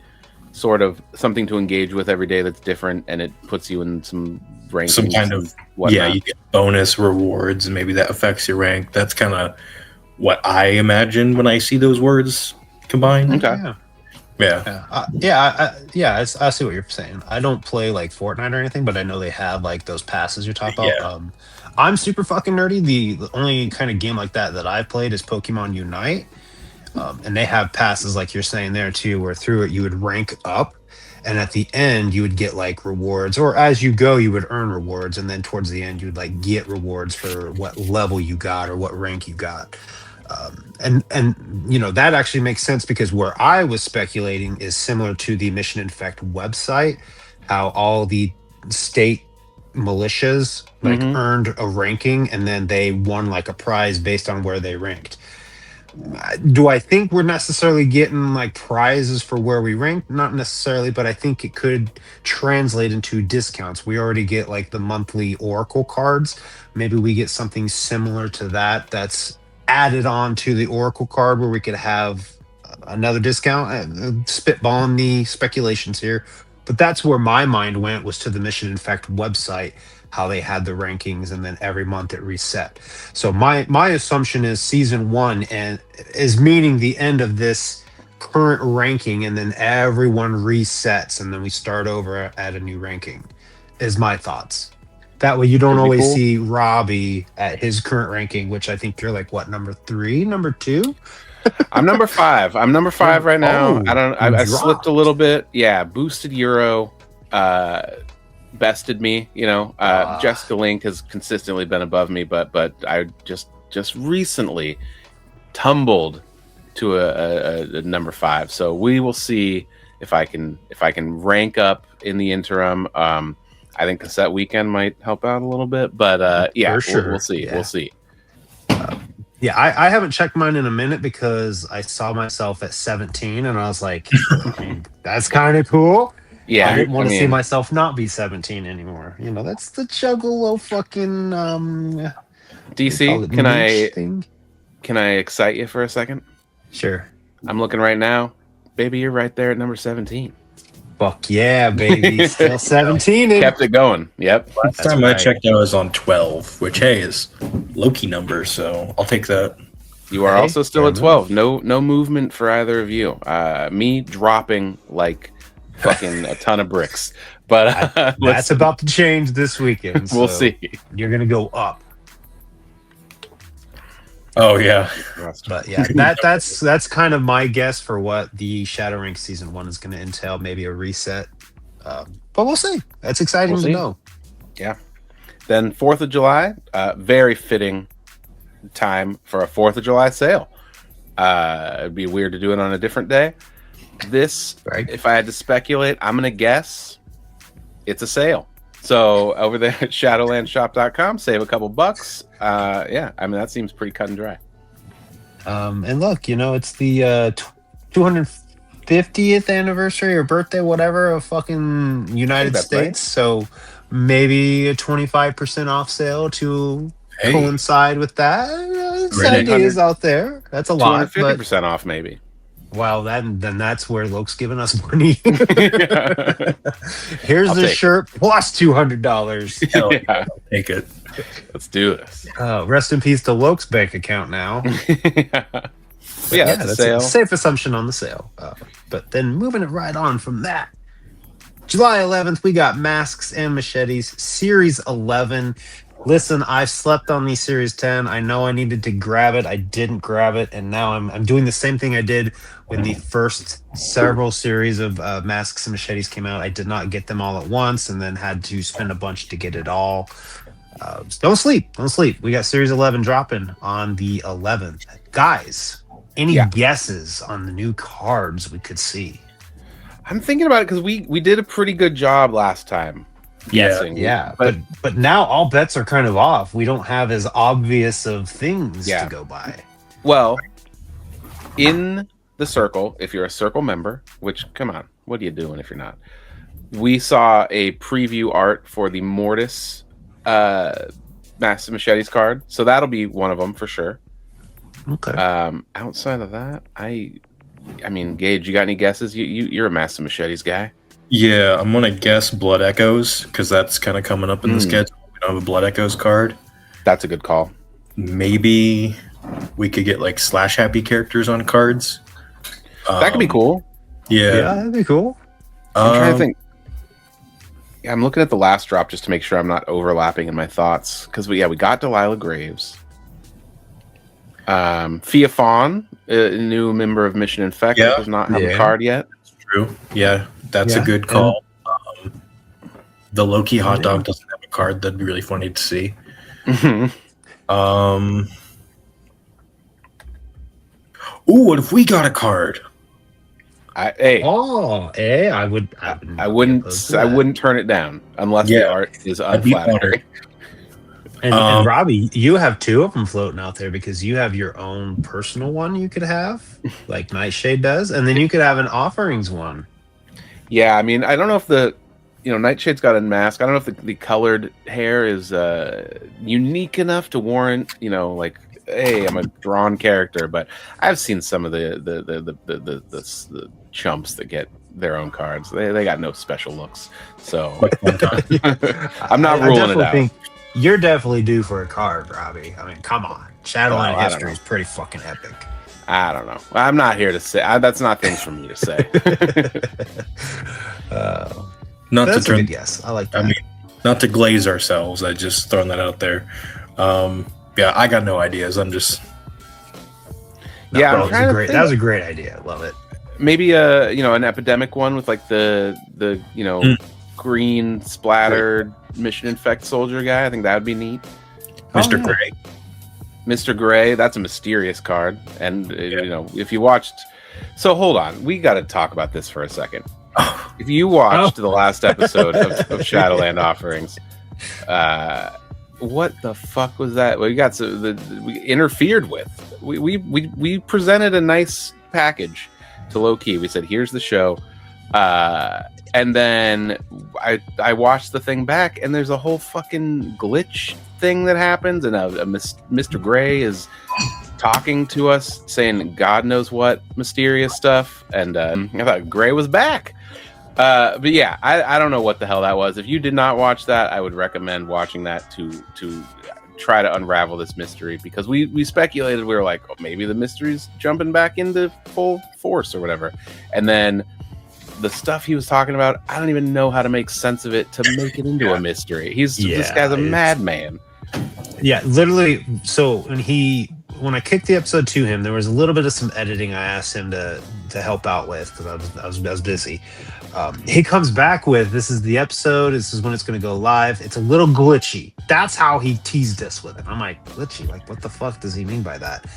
S2: sort of something to engage with every day that's different, and it puts you in some rankings.
S3: Some kind of
S2: whatnot.
S3: you get bonus rewards, and maybe that affects your rank. That's kind of what I imagine when I see those words combined.
S2: Okay.
S1: I see what you're saying. I don't play like Fortnite or anything, but I know they have like those passes you're talking about. I'm super fucking nerdy. The only kind of game like that I've played is Pokemon Unite. And they have passes like you're saying there too, where through it you would rank up, and at the end you would get like rewards, or as you go you would earn rewards, and then towards the end you would like get rewards for what level you got or what rank you got. And that actually makes sense, because where I was speculating is similar to the Mission Infect website, how all the state militias like earned a ranking and then they won like a prize based on where they ranked. Do I think we're necessarily getting like prizes for where we rank? Not necessarily, but I think it could translate into discounts. We already get like the monthly Oracle cards. Maybe we get something similar to that's added on to the Oracle card where we could have another discount. Spitballing the speculations here, but that's where my mind went, was to the Mission Infect website, how they had the rankings, and then every month it reset. So my assumption is season 1 and is meaning the end of this current ranking, and then everyone resets and then we start over at a new ranking, is my thoughts. That way you don't always see Robbie at his current ranking, which I think you're like, what, number 3, number 2?
S2: I'm number 5. I'm number 5 right now. I slipped a little bit. Yeah, boosted Euro. bested me. Jessica Link has consistently been above me, but I just recently tumbled to a number 5. So we will see if I can rank up in the interim. I think Cassette Weekend might help out a little bit, but yeah,
S1: For sure.
S2: we'll see.
S1: Yeah.
S2: We'll see.
S1: Yeah, I haven't checked mine in a minute because I saw myself at 17 and I was like, that's kind of cool.
S2: Yeah,
S1: I didn't want to see myself not be 17 anymore. That's the juggalo fucking
S2: DC. Can I excite you for a second?
S1: Sure.
S2: I'm looking right now. Baby, you're right there at number 17.
S1: Fuck yeah, baby. Still 17.
S2: Kept it going. Yep.
S3: Last time I checked, I was on 12, which, hey, is Loki number, so I'll take that.
S2: You are also still at 12. No movement for either of you. Me dropping like fucking a ton of bricks. But
S1: that's about to change this weekend.
S2: We'll see.
S1: You're going to go up.
S3: Oh yeah,
S1: but yeah, that's kind of my guess for what the Shadowring Season 1 is going to entail. Maybe a reset, but we'll see. That's exciting to know.
S2: Yeah. Then 4th of July, very fitting time for a 4th of July sale. It'd be weird to do it on a different day. If I had to speculate, I'm going to guess it's a sale. So over there at shadowlandshop.com, save a couple bucks. Yeah, I mean, that seems pretty cut and dry.
S1: And look, it's the 250th anniversary or birthday, whatever, of fucking United States. Right. So maybe a 25% off sale to coincide with that. Ideas out there. That's a lot.
S2: 250% off, maybe.
S1: Well, then that's where Loke's giving us money. Here's the shirt plus $200.
S3: Yeah. I'll take it.
S2: Let's do this.
S1: Rest in peace to Loke's bank account now.
S2: Yeah, that's a sale.
S1: A safe assumption on the sale. But then moving it right on from that. July 11th, we got Masks and Machetes, Series 11. Listen, I've slept on these Series 10. I know I needed to grab it. I didn't grab it, and now I'm doing the same thing I did when the first several series of Masks and Machetes came out. I did not get them all at once, and then had to spend a bunch to get it all. Don't sleep. We got Series 11 dropping on the 11th. Guys, any guesses on the new cards we could see?
S2: I'm thinking about it because we did a pretty good job last time.
S1: Yeah. But now all bets are kind of off. We don't have as obvious of things to go by.
S2: Well, in the circle, if you're a circle member, which, come on, what are you doing if you're not? We saw a preview art for the Mortis Masks and Machetes card, so that'll be one of them for sure.
S1: Okay.
S2: Outside of that, I mean, Gage, you got any guesses? You're a Masks and Machetes guy.
S3: Yeah, I'm gonna guess Blood Echoes because that's kind of coming up in the schedule. We don't have a Blood Echoes card.
S2: That's a good call.
S3: Maybe we could get like Slash Happy characters on cards.
S2: That could be cool.
S3: Yeah,
S1: that'd be cool.
S2: I'm trying to think. Yeah, I'm looking at the last drop just to make sure I'm not overlapping in my thoughts because we got Delilah Graves. Fia Fawn, a new member of Mission Infected, does not have a card yet.
S3: That's true. Yeah, that's a good call. The Loki hot dog doesn't have a card. That'd be really funny to see. What if we got a card?
S2: I wouldn't turn it down unless the art is unflattering.
S1: And Robbie, you have two of them floating out there because you have your own personal one you could have, like Nightshade does, and then you could have an Offerings one. Yeah,
S2: I mean, I don't know if Nightshade's got a mask. I don't know if the colored hair is unique enough to warrant, like, hey, I'm a drawn character. But I've seen some of the chumps that get their own cards. They got no special looks. So I'm not ruling it out.
S1: You're definitely due for a card, Robbie. I mean, come on. Shadowland history is pretty fucking epic.
S2: I don't know. I'm not here to say. That's not things for me to say.
S1: That's a good guess. I like that.
S3: I mean, not to glaze ourselves. I just throwing that out there. I got no ideas. I'm just.
S1: That was a great idea. Love it.
S2: Maybe an epidemic one with like the green splattered Mission Infect soldier guy. I think that would be neat.
S3: Mr.
S1: yeah.
S3: Gray.
S2: Mr. Gray, that's a mysterious card. And, you know, if you watched... So, hold on. We got to talk about this for a second. If you watched the last episode of Shadowland Offerings, what the fuck was that? We got we interfered with. We presented a nice package to Low Key. We said, here's the show. And then I watched the thing back, and there's a whole fucking glitch thing that happens, and Mr. Gray is talking to us, saying God knows what mysterious stuff, and I thought Gray was back. But yeah, I don't know what the hell that was. If you did not watch that, I would recommend watching that to try to unravel this mystery, because we speculated, we were like, oh, maybe the mystery's jumping back into full force or whatever, and then the stuff he was talking about, I don't even know how to make sense of it to make it into a mystery. This guy's a madman.
S1: Yeah, literally. So when I kicked the episode to him, there was a little bit of some editing I asked him to help out with, because I was busy. He comes back with, this is the episode, this is when it's going to go live. It's a little glitchy. That's how he teased us with it. I'm like, glitchy? Like, what the fuck does he mean by that?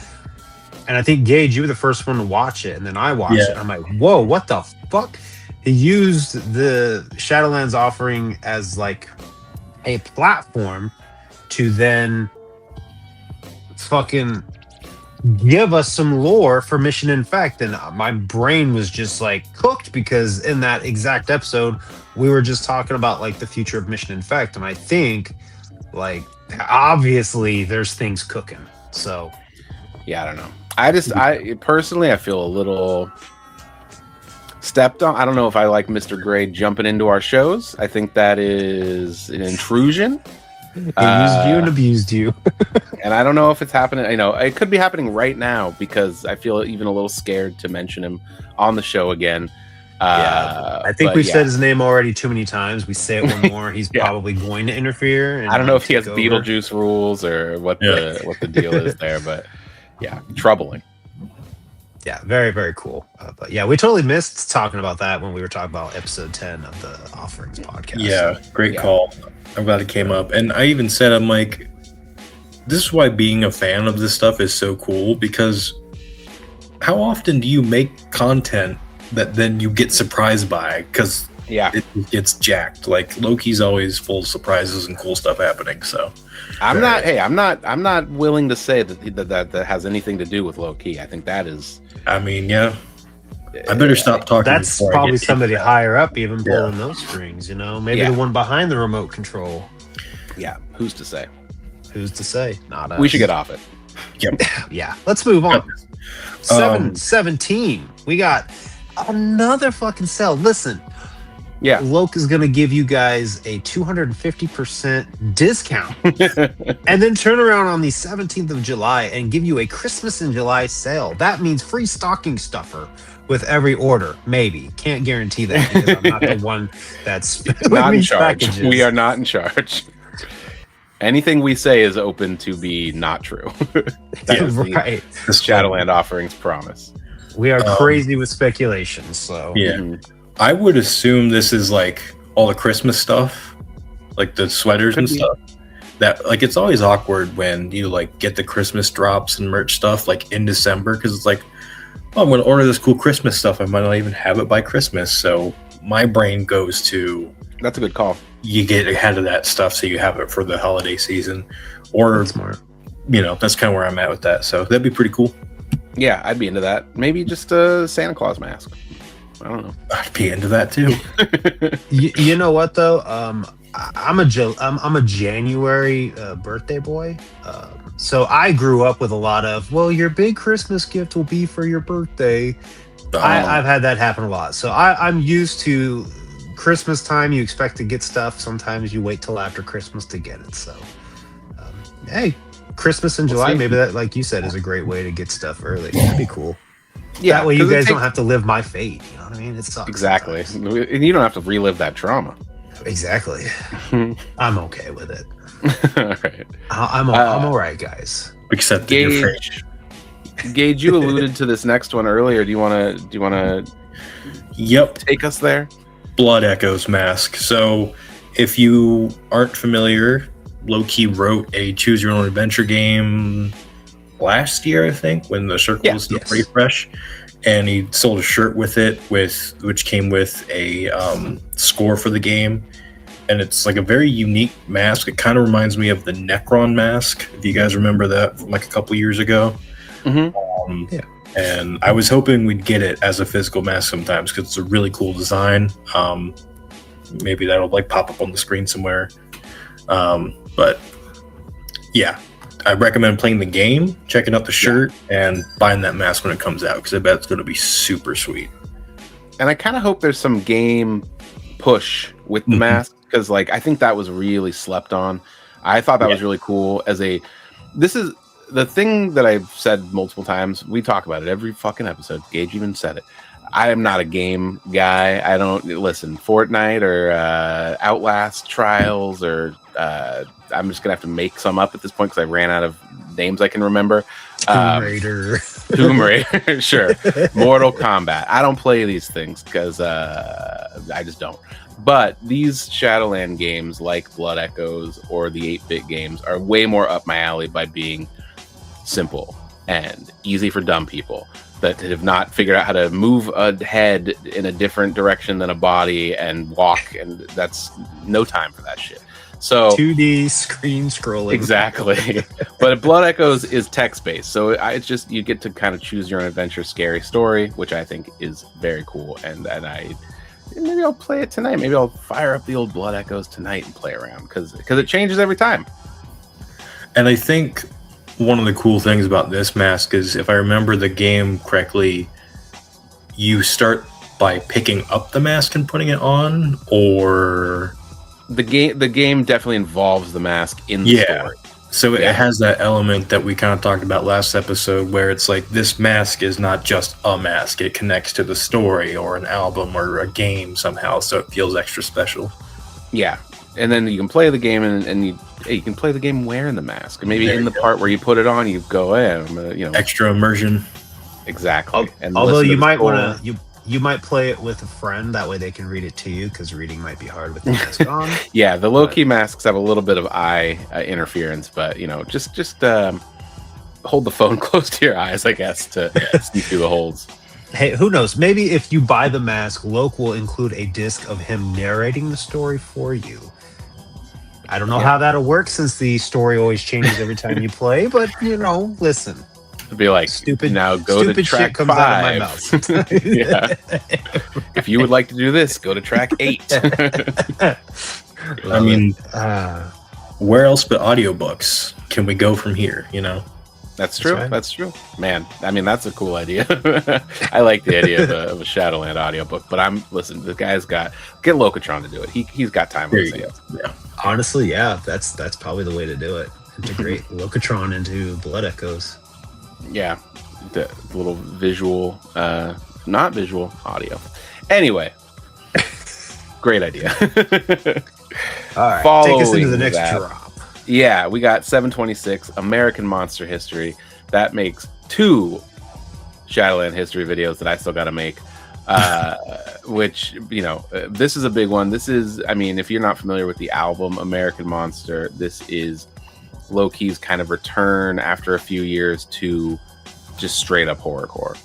S1: And I think, Gage, you were the first one to watch it, and then I watched it. I'm like, whoa, what the fuck? He used the Shadowlands offering as like a platform to then fucking give us some lore for Mission Infect, and my brain was just like cooked, because in that exact episode we were just talking about like the future of Mission Infect, and I think like obviously there's things cooking. So
S2: yeah, I don't know. I personally, I feel a little stepped on. I don't know if I like Mr. Gray jumping into our shows. I think that is an intrusion.
S1: He used you and abused you.
S2: And I don't know if it's happening. You know, it could be happening right now, because I feel even a little scared to mention him on the show again.
S1: I think we've said his name already too many times. We say it one more, he's probably going to interfere. And
S2: I don't know if he has Beetlejuice rules or what the deal is there, but yeah, troubling.
S1: Yeah, very, very cool. But yeah, we totally missed talking about that when we were talking about episode 10 of the Offerings podcast.
S3: Yeah, great call. I'm glad it came up. And I even said, I'm like, this is why being a fan of this stuff is so cool, because how often do you make content that then you get surprised by? Because it gets jacked. Like, Loki's always full of surprises and cool stuff happening. So
S2: I'm not willing to say that has anything to do with Loki. I think that is. I
S3: mean, yeah. I better stop talking.
S1: That's probably somebody higher up even pulling those strings, you know? Maybe the one behind the remote control.
S2: Yeah, who's to say?
S1: Who's to say? Not us.
S2: We should get off it.
S3: Yep.
S1: Yeah, let's move on. 7/17. We got another fucking sale. Listen.
S2: Yeah.
S1: Loke is going to give you guys a 250% discount and then turn around on the 17th of July and give you a Christmas in July sale. That means free stocking stuffer with every order. Maybe. Can't guarantee that, because I'm not the one that's
S2: not in charge. Packages. We are not in charge. Anything we say is open to be not true. That's right. The Shadowland Offerings promise.
S1: We are crazy with speculation, so.
S3: Yeah. I would assume this is like all the Christmas stuff, like the sweaters and stuff. That, like, it's always awkward when you like get the Christmas drops and merch stuff like in December, because it's like, oh, I'm going to order this cool Christmas stuff. I might not even have it by Christmas. So my brain goes to,
S2: that's a good call.
S3: You get ahead of that stuff so you have it for the holiday season, or you know, that's kind of where I'm at with that. So that'd be pretty cool.
S2: Yeah, I'd be into that. Maybe just a Santa Claus mask. I don't know.
S3: I'd be into that too.
S1: you know what though? I'm a January birthday boy. So I grew up with a lot of, well, your big Christmas gift will be for your birthday. I've had that happen a lot. So I'm used to Christmas time. You expect to get stuff. Sometimes you wait till after Christmas to get it. So, hey, Christmas in July, maybe that, like you said, is a great way to get stuff early. That'd be cool. Yeah, that way you guys don't have to live my fate. You know what I mean? It sucks.
S2: Exactly. And you don't have to relive that trauma.
S1: Exactly. I'm okay with it.
S2: All right.
S1: I'm all right, guys.
S3: Except Gage.
S2: Gage, you alluded to this next one earlier. Do you want to?
S3: Yep.
S2: Take us there.
S3: Blood Echoes mask. So if you aren't familiar, Low-Key wrote a choose your own adventure game last year, I think, when the circle was still pretty fresh, and he sold a shirt with it, which came with a score for the game, and it's like a very unique mask. It kind of reminds me of the Necron mask, if you guys remember that from like a couple years ago. And I was hoping we'd get it as a physical mask sometimes because it's a really cool design. Maybe that'll like pop up on the screen somewhere. But yeah, I recommend playing the game, checking out the shirt, and buying that mask when it comes out because I bet it's going to be super sweet.
S2: And I kind of hope there's some game push with the mask because, like, I think that was really slept on. I thought that was really cool. This is the thing that I've said multiple times. We talk about it every fucking episode. Gage even said it. I am not a game guy. I don't listen Fortnite or Outlast Trials or I'm just gonna have to make some up at this point because I ran out of names I can remember.
S1: Tomb Raider,
S2: sure. Mortal Kombat. I don't play these things because I just don't. But these Shadowland games, like Blood Echoes or the 8-bit games, are way more up my alley by being simple and easy for dumb people that have not figured out how to move a head in a different direction than a body and walk, and that's no time for that shit. So
S1: 2D screen scrolling.
S2: Exactly. But Blood Echoes is text-based, so it's just you get to kind of choose your own adventure, scary story, which I think is very cool. And maybe I'll play it tonight. Maybe I'll fire up the old Blood Echoes tonight and play around because it changes every time.
S3: And I think one of the cool things about this mask is, if I remember the game correctly, you start by picking up the mask and putting it on, or
S2: the game definitely involves the mask in the story.
S3: So it has that element that we kind of talked about last episode, where it's like this mask is not just a mask; it connects to the story or an album or a game somehow, so it feels extra special.
S2: Yeah, and then you can play the game, and you can play the game wearing the mask. And maybe in the part where you put it on, you go,
S3: extra immersion.
S2: Exactly.
S1: And although you might want to, you might play it with a friend. That way they can read it to you, because reading might be hard with the mask on.
S2: Yeah, the low-key masks have a little bit of eye interference, but just hold the phone close to your eyes, I guess, to see through the holes.
S1: Hey, who knows? Maybe if you buy the mask, Loke will include a disc of him narrating the story for you. I don't know how that'll work, since the story always changes every time you play, but listen.
S2: It'd be like,
S1: stupid.
S2: Now go to track
S1: shit comes
S2: 5.
S1: Out of my mouth.
S2: Yeah. If you would like to do this, go to track 8.
S3: I mean, where else but audiobooks can we go from here?
S2: That's true. Right. That's true. Man, I mean, that's a cool idea. I like the idea of a Shadowland audiobook, but the guy's get Locatron to do it. He's got time on his hands.
S1: Yeah. Honestly, yeah, that's probably the way to do it. Integrate Locatron into Blood Echoes.
S2: Yeah. The little visual, not visual, audio. Anyway. Great idea.
S1: All right. Take us into the next drop.
S2: Yeah, we got 726 American Monster History. That makes 2 Shadowland history videos that I still got to make. Which, this is a big one. This is, if you're not familiar with the album American Monster, this is Low-Key's kind of return after a few years to just straight up horrorcore.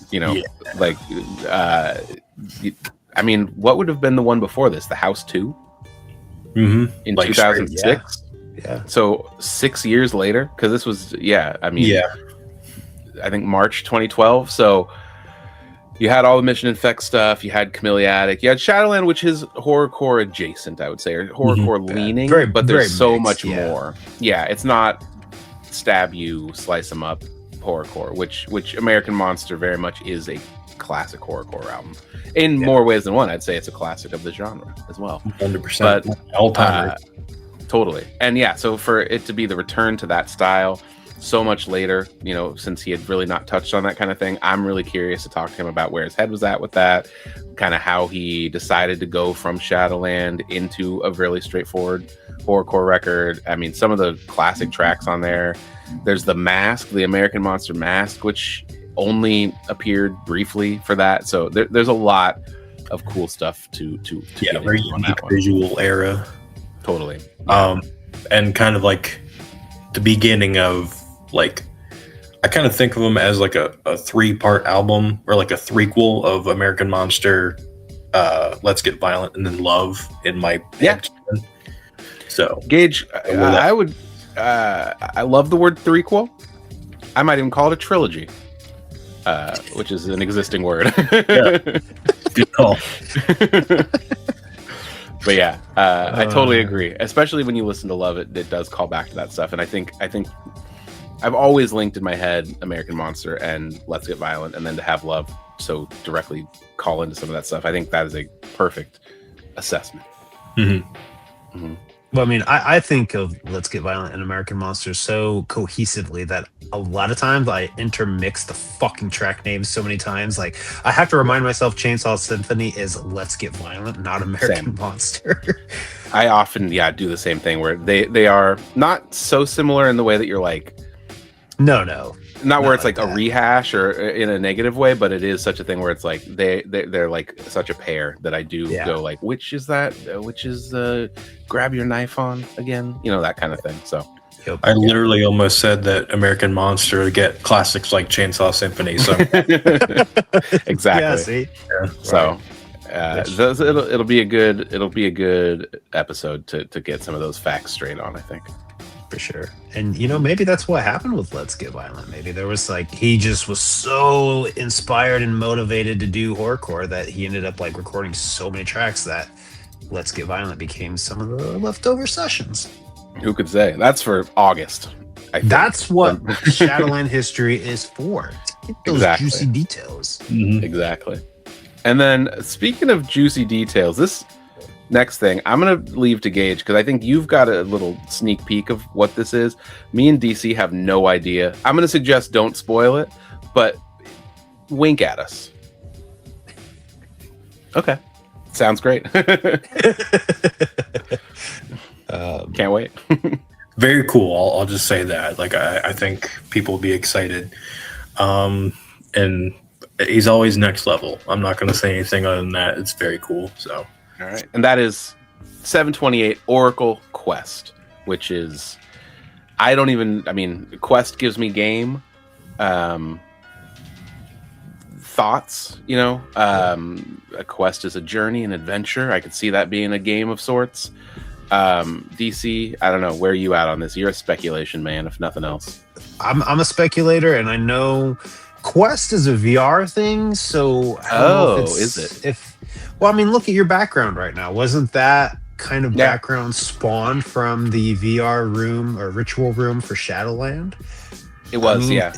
S2: What would have been the one before this? The House 2?
S3: Mm-hmm.
S2: In 2006?
S1: Yeah.
S2: So 6 years later, because this was, I think March 2012. So you had all the Mission Infect stuff. You had Chameleatic. You had Shadowland, which is horrorcore adjacent, I would say, or horrorcore leaning. But there's so much more. Yeah, it's not stab you, slice them up horrorcore, which American Monster very much is a classic horrorcore album. In more ways than one, I'd say it's a classic of the genre as well.
S3: 100%.
S2: But
S3: all time.
S2: Totally. And so for it to be the return to that style so much later, since he had really not touched on that kind of thing, I'm really curious to talk to him about where his head was at with that, kind of how he decided to go from Shadowland into a really straightforward horrorcore record. Some of the classic tracks on there, there's the Mask, the American Monster Mask, which only appeared briefly for that. So there's a lot of cool stuff to
S3: Yeah,
S2: get
S3: very
S2: into on
S3: unique
S2: that one.
S3: visual era.
S2: Totally.
S3: And kind of like the beginning of like, I kind of think of them as like a 3-part album or like a threequel of American Monster, Let's Get Violent, and then Love in my head. So
S2: Gage, I would. I love the word threequel. I might even call it a trilogy, which is an existing word.
S3: Good call.
S2: But yeah, I totally agree. Especially when you listen to Love, it does call back to that stuff. And I think I've always linked in my head American Monster and Let's Get Violent, and then to have Love so directly call into some of that stuff. I think that is a perfect assessment.
S1: Well, I mean, I think of Let's Get Violent and American Monster so cohesively that a lot of times I intermix the fucking track names so many times. Like, I have to remind myself Chainsaw Symphony is Let's Get Violent, not American Monster.
S2: I often, do the same thing where they are not so similar in the way that you're like,
S1: no.
S2: Not where it's like
S1: that.
S2: a rehash or in a negative way, but it is such a thing where it's like they're like such a pair that I do go like, which is that? Which is grab your knife on again? You know, that kind of thing. So
S3: I literally almost said that American Monster to get classics like Chainsaw Symphony. So
S2: exactly.
S1: Yeah, see?
S2: So it'll be a good episode to get some of those facts straight on, I think.
S1: For sure. And maybe that's what happened with Let's Get Violent. Maybe there was like, he just was so inspired and motivated to do horrorcore that he ended up like recording so many tracks that Let's Get Violent became some of the leftover sessions.
S2: Who could say? That's for August.
S1: That's what Shadowland history is for. Get those juicy details.
S2: Exactly. And then speaking of juicy details, this next thing I'm going to leave to Gage because I think you've got a little sneak peek of what this is. Me and DC have no idea. I'm going to suggest don't spoil it, but wink at us. Okay. Sounds great. Can't wait.
S3: Very cool. I'll just say that. Like, I think people will be excited. And he's always next level. I'm not going to say anything other than that. It's very cool. So.
S2: All right. And that is 728 Oracle Quest, which is, Quest gives me game thoughts, a quest is a journey, an adventure. I could see that being a game of sorts. DC, I don't know, where are you at on this? You're a speculation man, if nothing else.
S1: I'm a speculator, and I know Quest is a VR thing, so I don't know if
S2: is it?
S1: Look at your background right now. Wasn't that kind of background spawned from the VR room or ritual room for Shadowland?
S2: It was, yeah.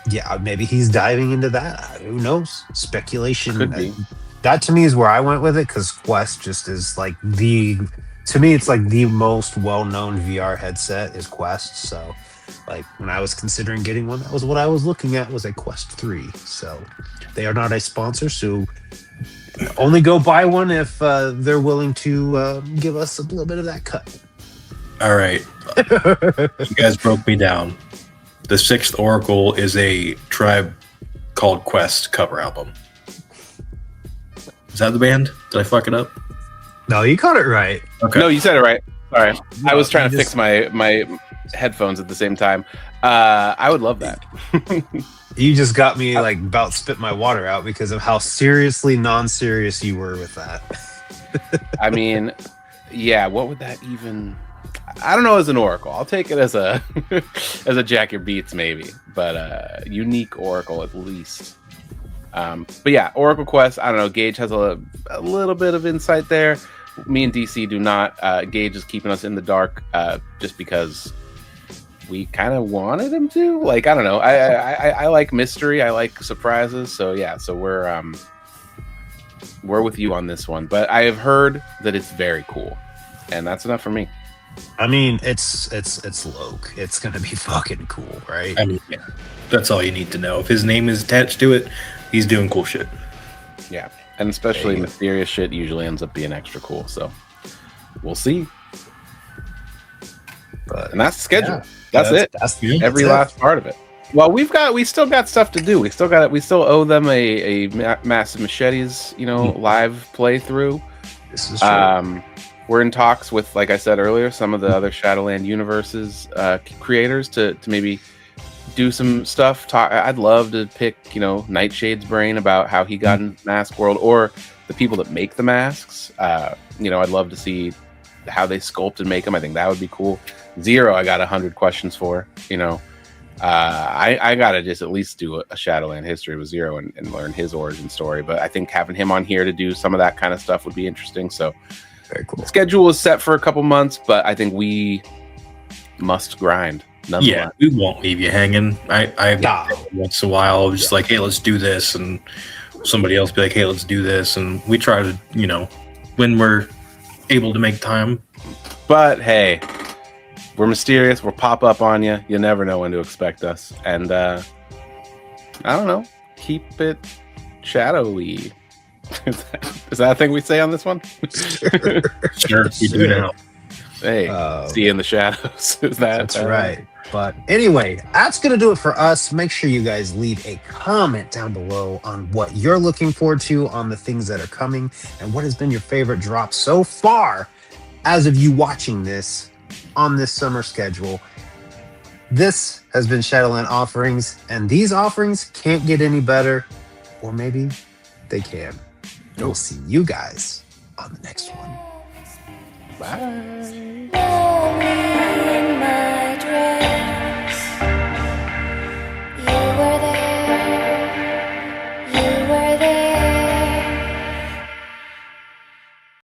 S1: Yeah, maybe he's diving into that. Who knows? Speculation.
S2: Could be.
S1: That to me is where I went with it, because Quest just is like to me, it's like the most well-known VR headset is Quest. So, like, when I was considering getting one, that was what I was looking at, was a Quest 3. So, they are not a sponsor, so only go buy one if they're willing to give us a little bit of that cut. All
S3: right. You guys broke me down. The 6th Oracle is a Tribe Called Quest cover album. Is that the band? Did I fuck it up?
S1: No, you caught it right.
S2: Okay. No, you said it right. Sorry. I was trying to fix my headphones at the same time. I would love that.
S1: You just got me like about spit my water out because of how seriously non-serious you were with that.
S2: I mean, yeah, what would that even... I don't know, as an Oracle. I'll take it as a as a Jack Your Beats maybe, but unique Oracle at least. But yeah, Oracle Quest, I don't know, Gage has a little bit of insight there. Me and DC do not. Gage is keeping us in the dark just because we kind of wanted him to. Like, I don't know. I like mystery. I like surprises. So yeah, so we're with you on this one. But I have heard that it's very cool, and that's enough for me.
S1: I mean, it's Loke. It's gonna be fucking cool, right?
S3: I mean, yeah, that's all you need to know. If his name is attached to it, he's doing cool shit.
S2: Yeah, and especially mysterious shit usually ends up being extra cool. So we'll see. And that's the schedule.
S1: Yeah,
S2: that's it. That's every last part of it. Well, we still got stuff to do. We still owe them a massive machetes, live playthrough.
S1: This is true.
S2: We're in talks with, like I said earlier, some of the other Shadowland Universes creators to maybe do some stuff. I'd love to pick, Nightshade's brain about how he got in Mask World, or the people that make the masks. I'd love to see how they sculpt and make them. I think that would be cool. Zero, I got 100 questions for. I gotta just at least do a Shadowland history with Zero and learn his origin story. But I think having him on here to do some of that kind of stuff would be interesting. So
S1: very cool.
S2: Schedule is set for a couple months, but I think we must grind.
S3: Yeah, we won't leave you hanging. Once in a while, I'm just like, hey, let's do this, and somebody else be like, hey, let's do this, and we try to, when we're able to make time.
S2: But hey, we're mysterious. We'll pop up on you. You never know when to expect us. And I don't know. Keep it shadowy. Is that a thing we say on this one?
S3: Sure, we do now.
S2: Hey, see you in the shadows.
S1: That's right. But anyway, that's going to do it for us. Make sure you guys leave a comment down below on what you're looking forward to on the things that are coming and what has been your favorite drop so far as of you watching this on this summer schedule. This has been Shadowland Offerings, and these offerings can't get any better, or maybe they can. We'll see you guys on the next one.
S2: Bye.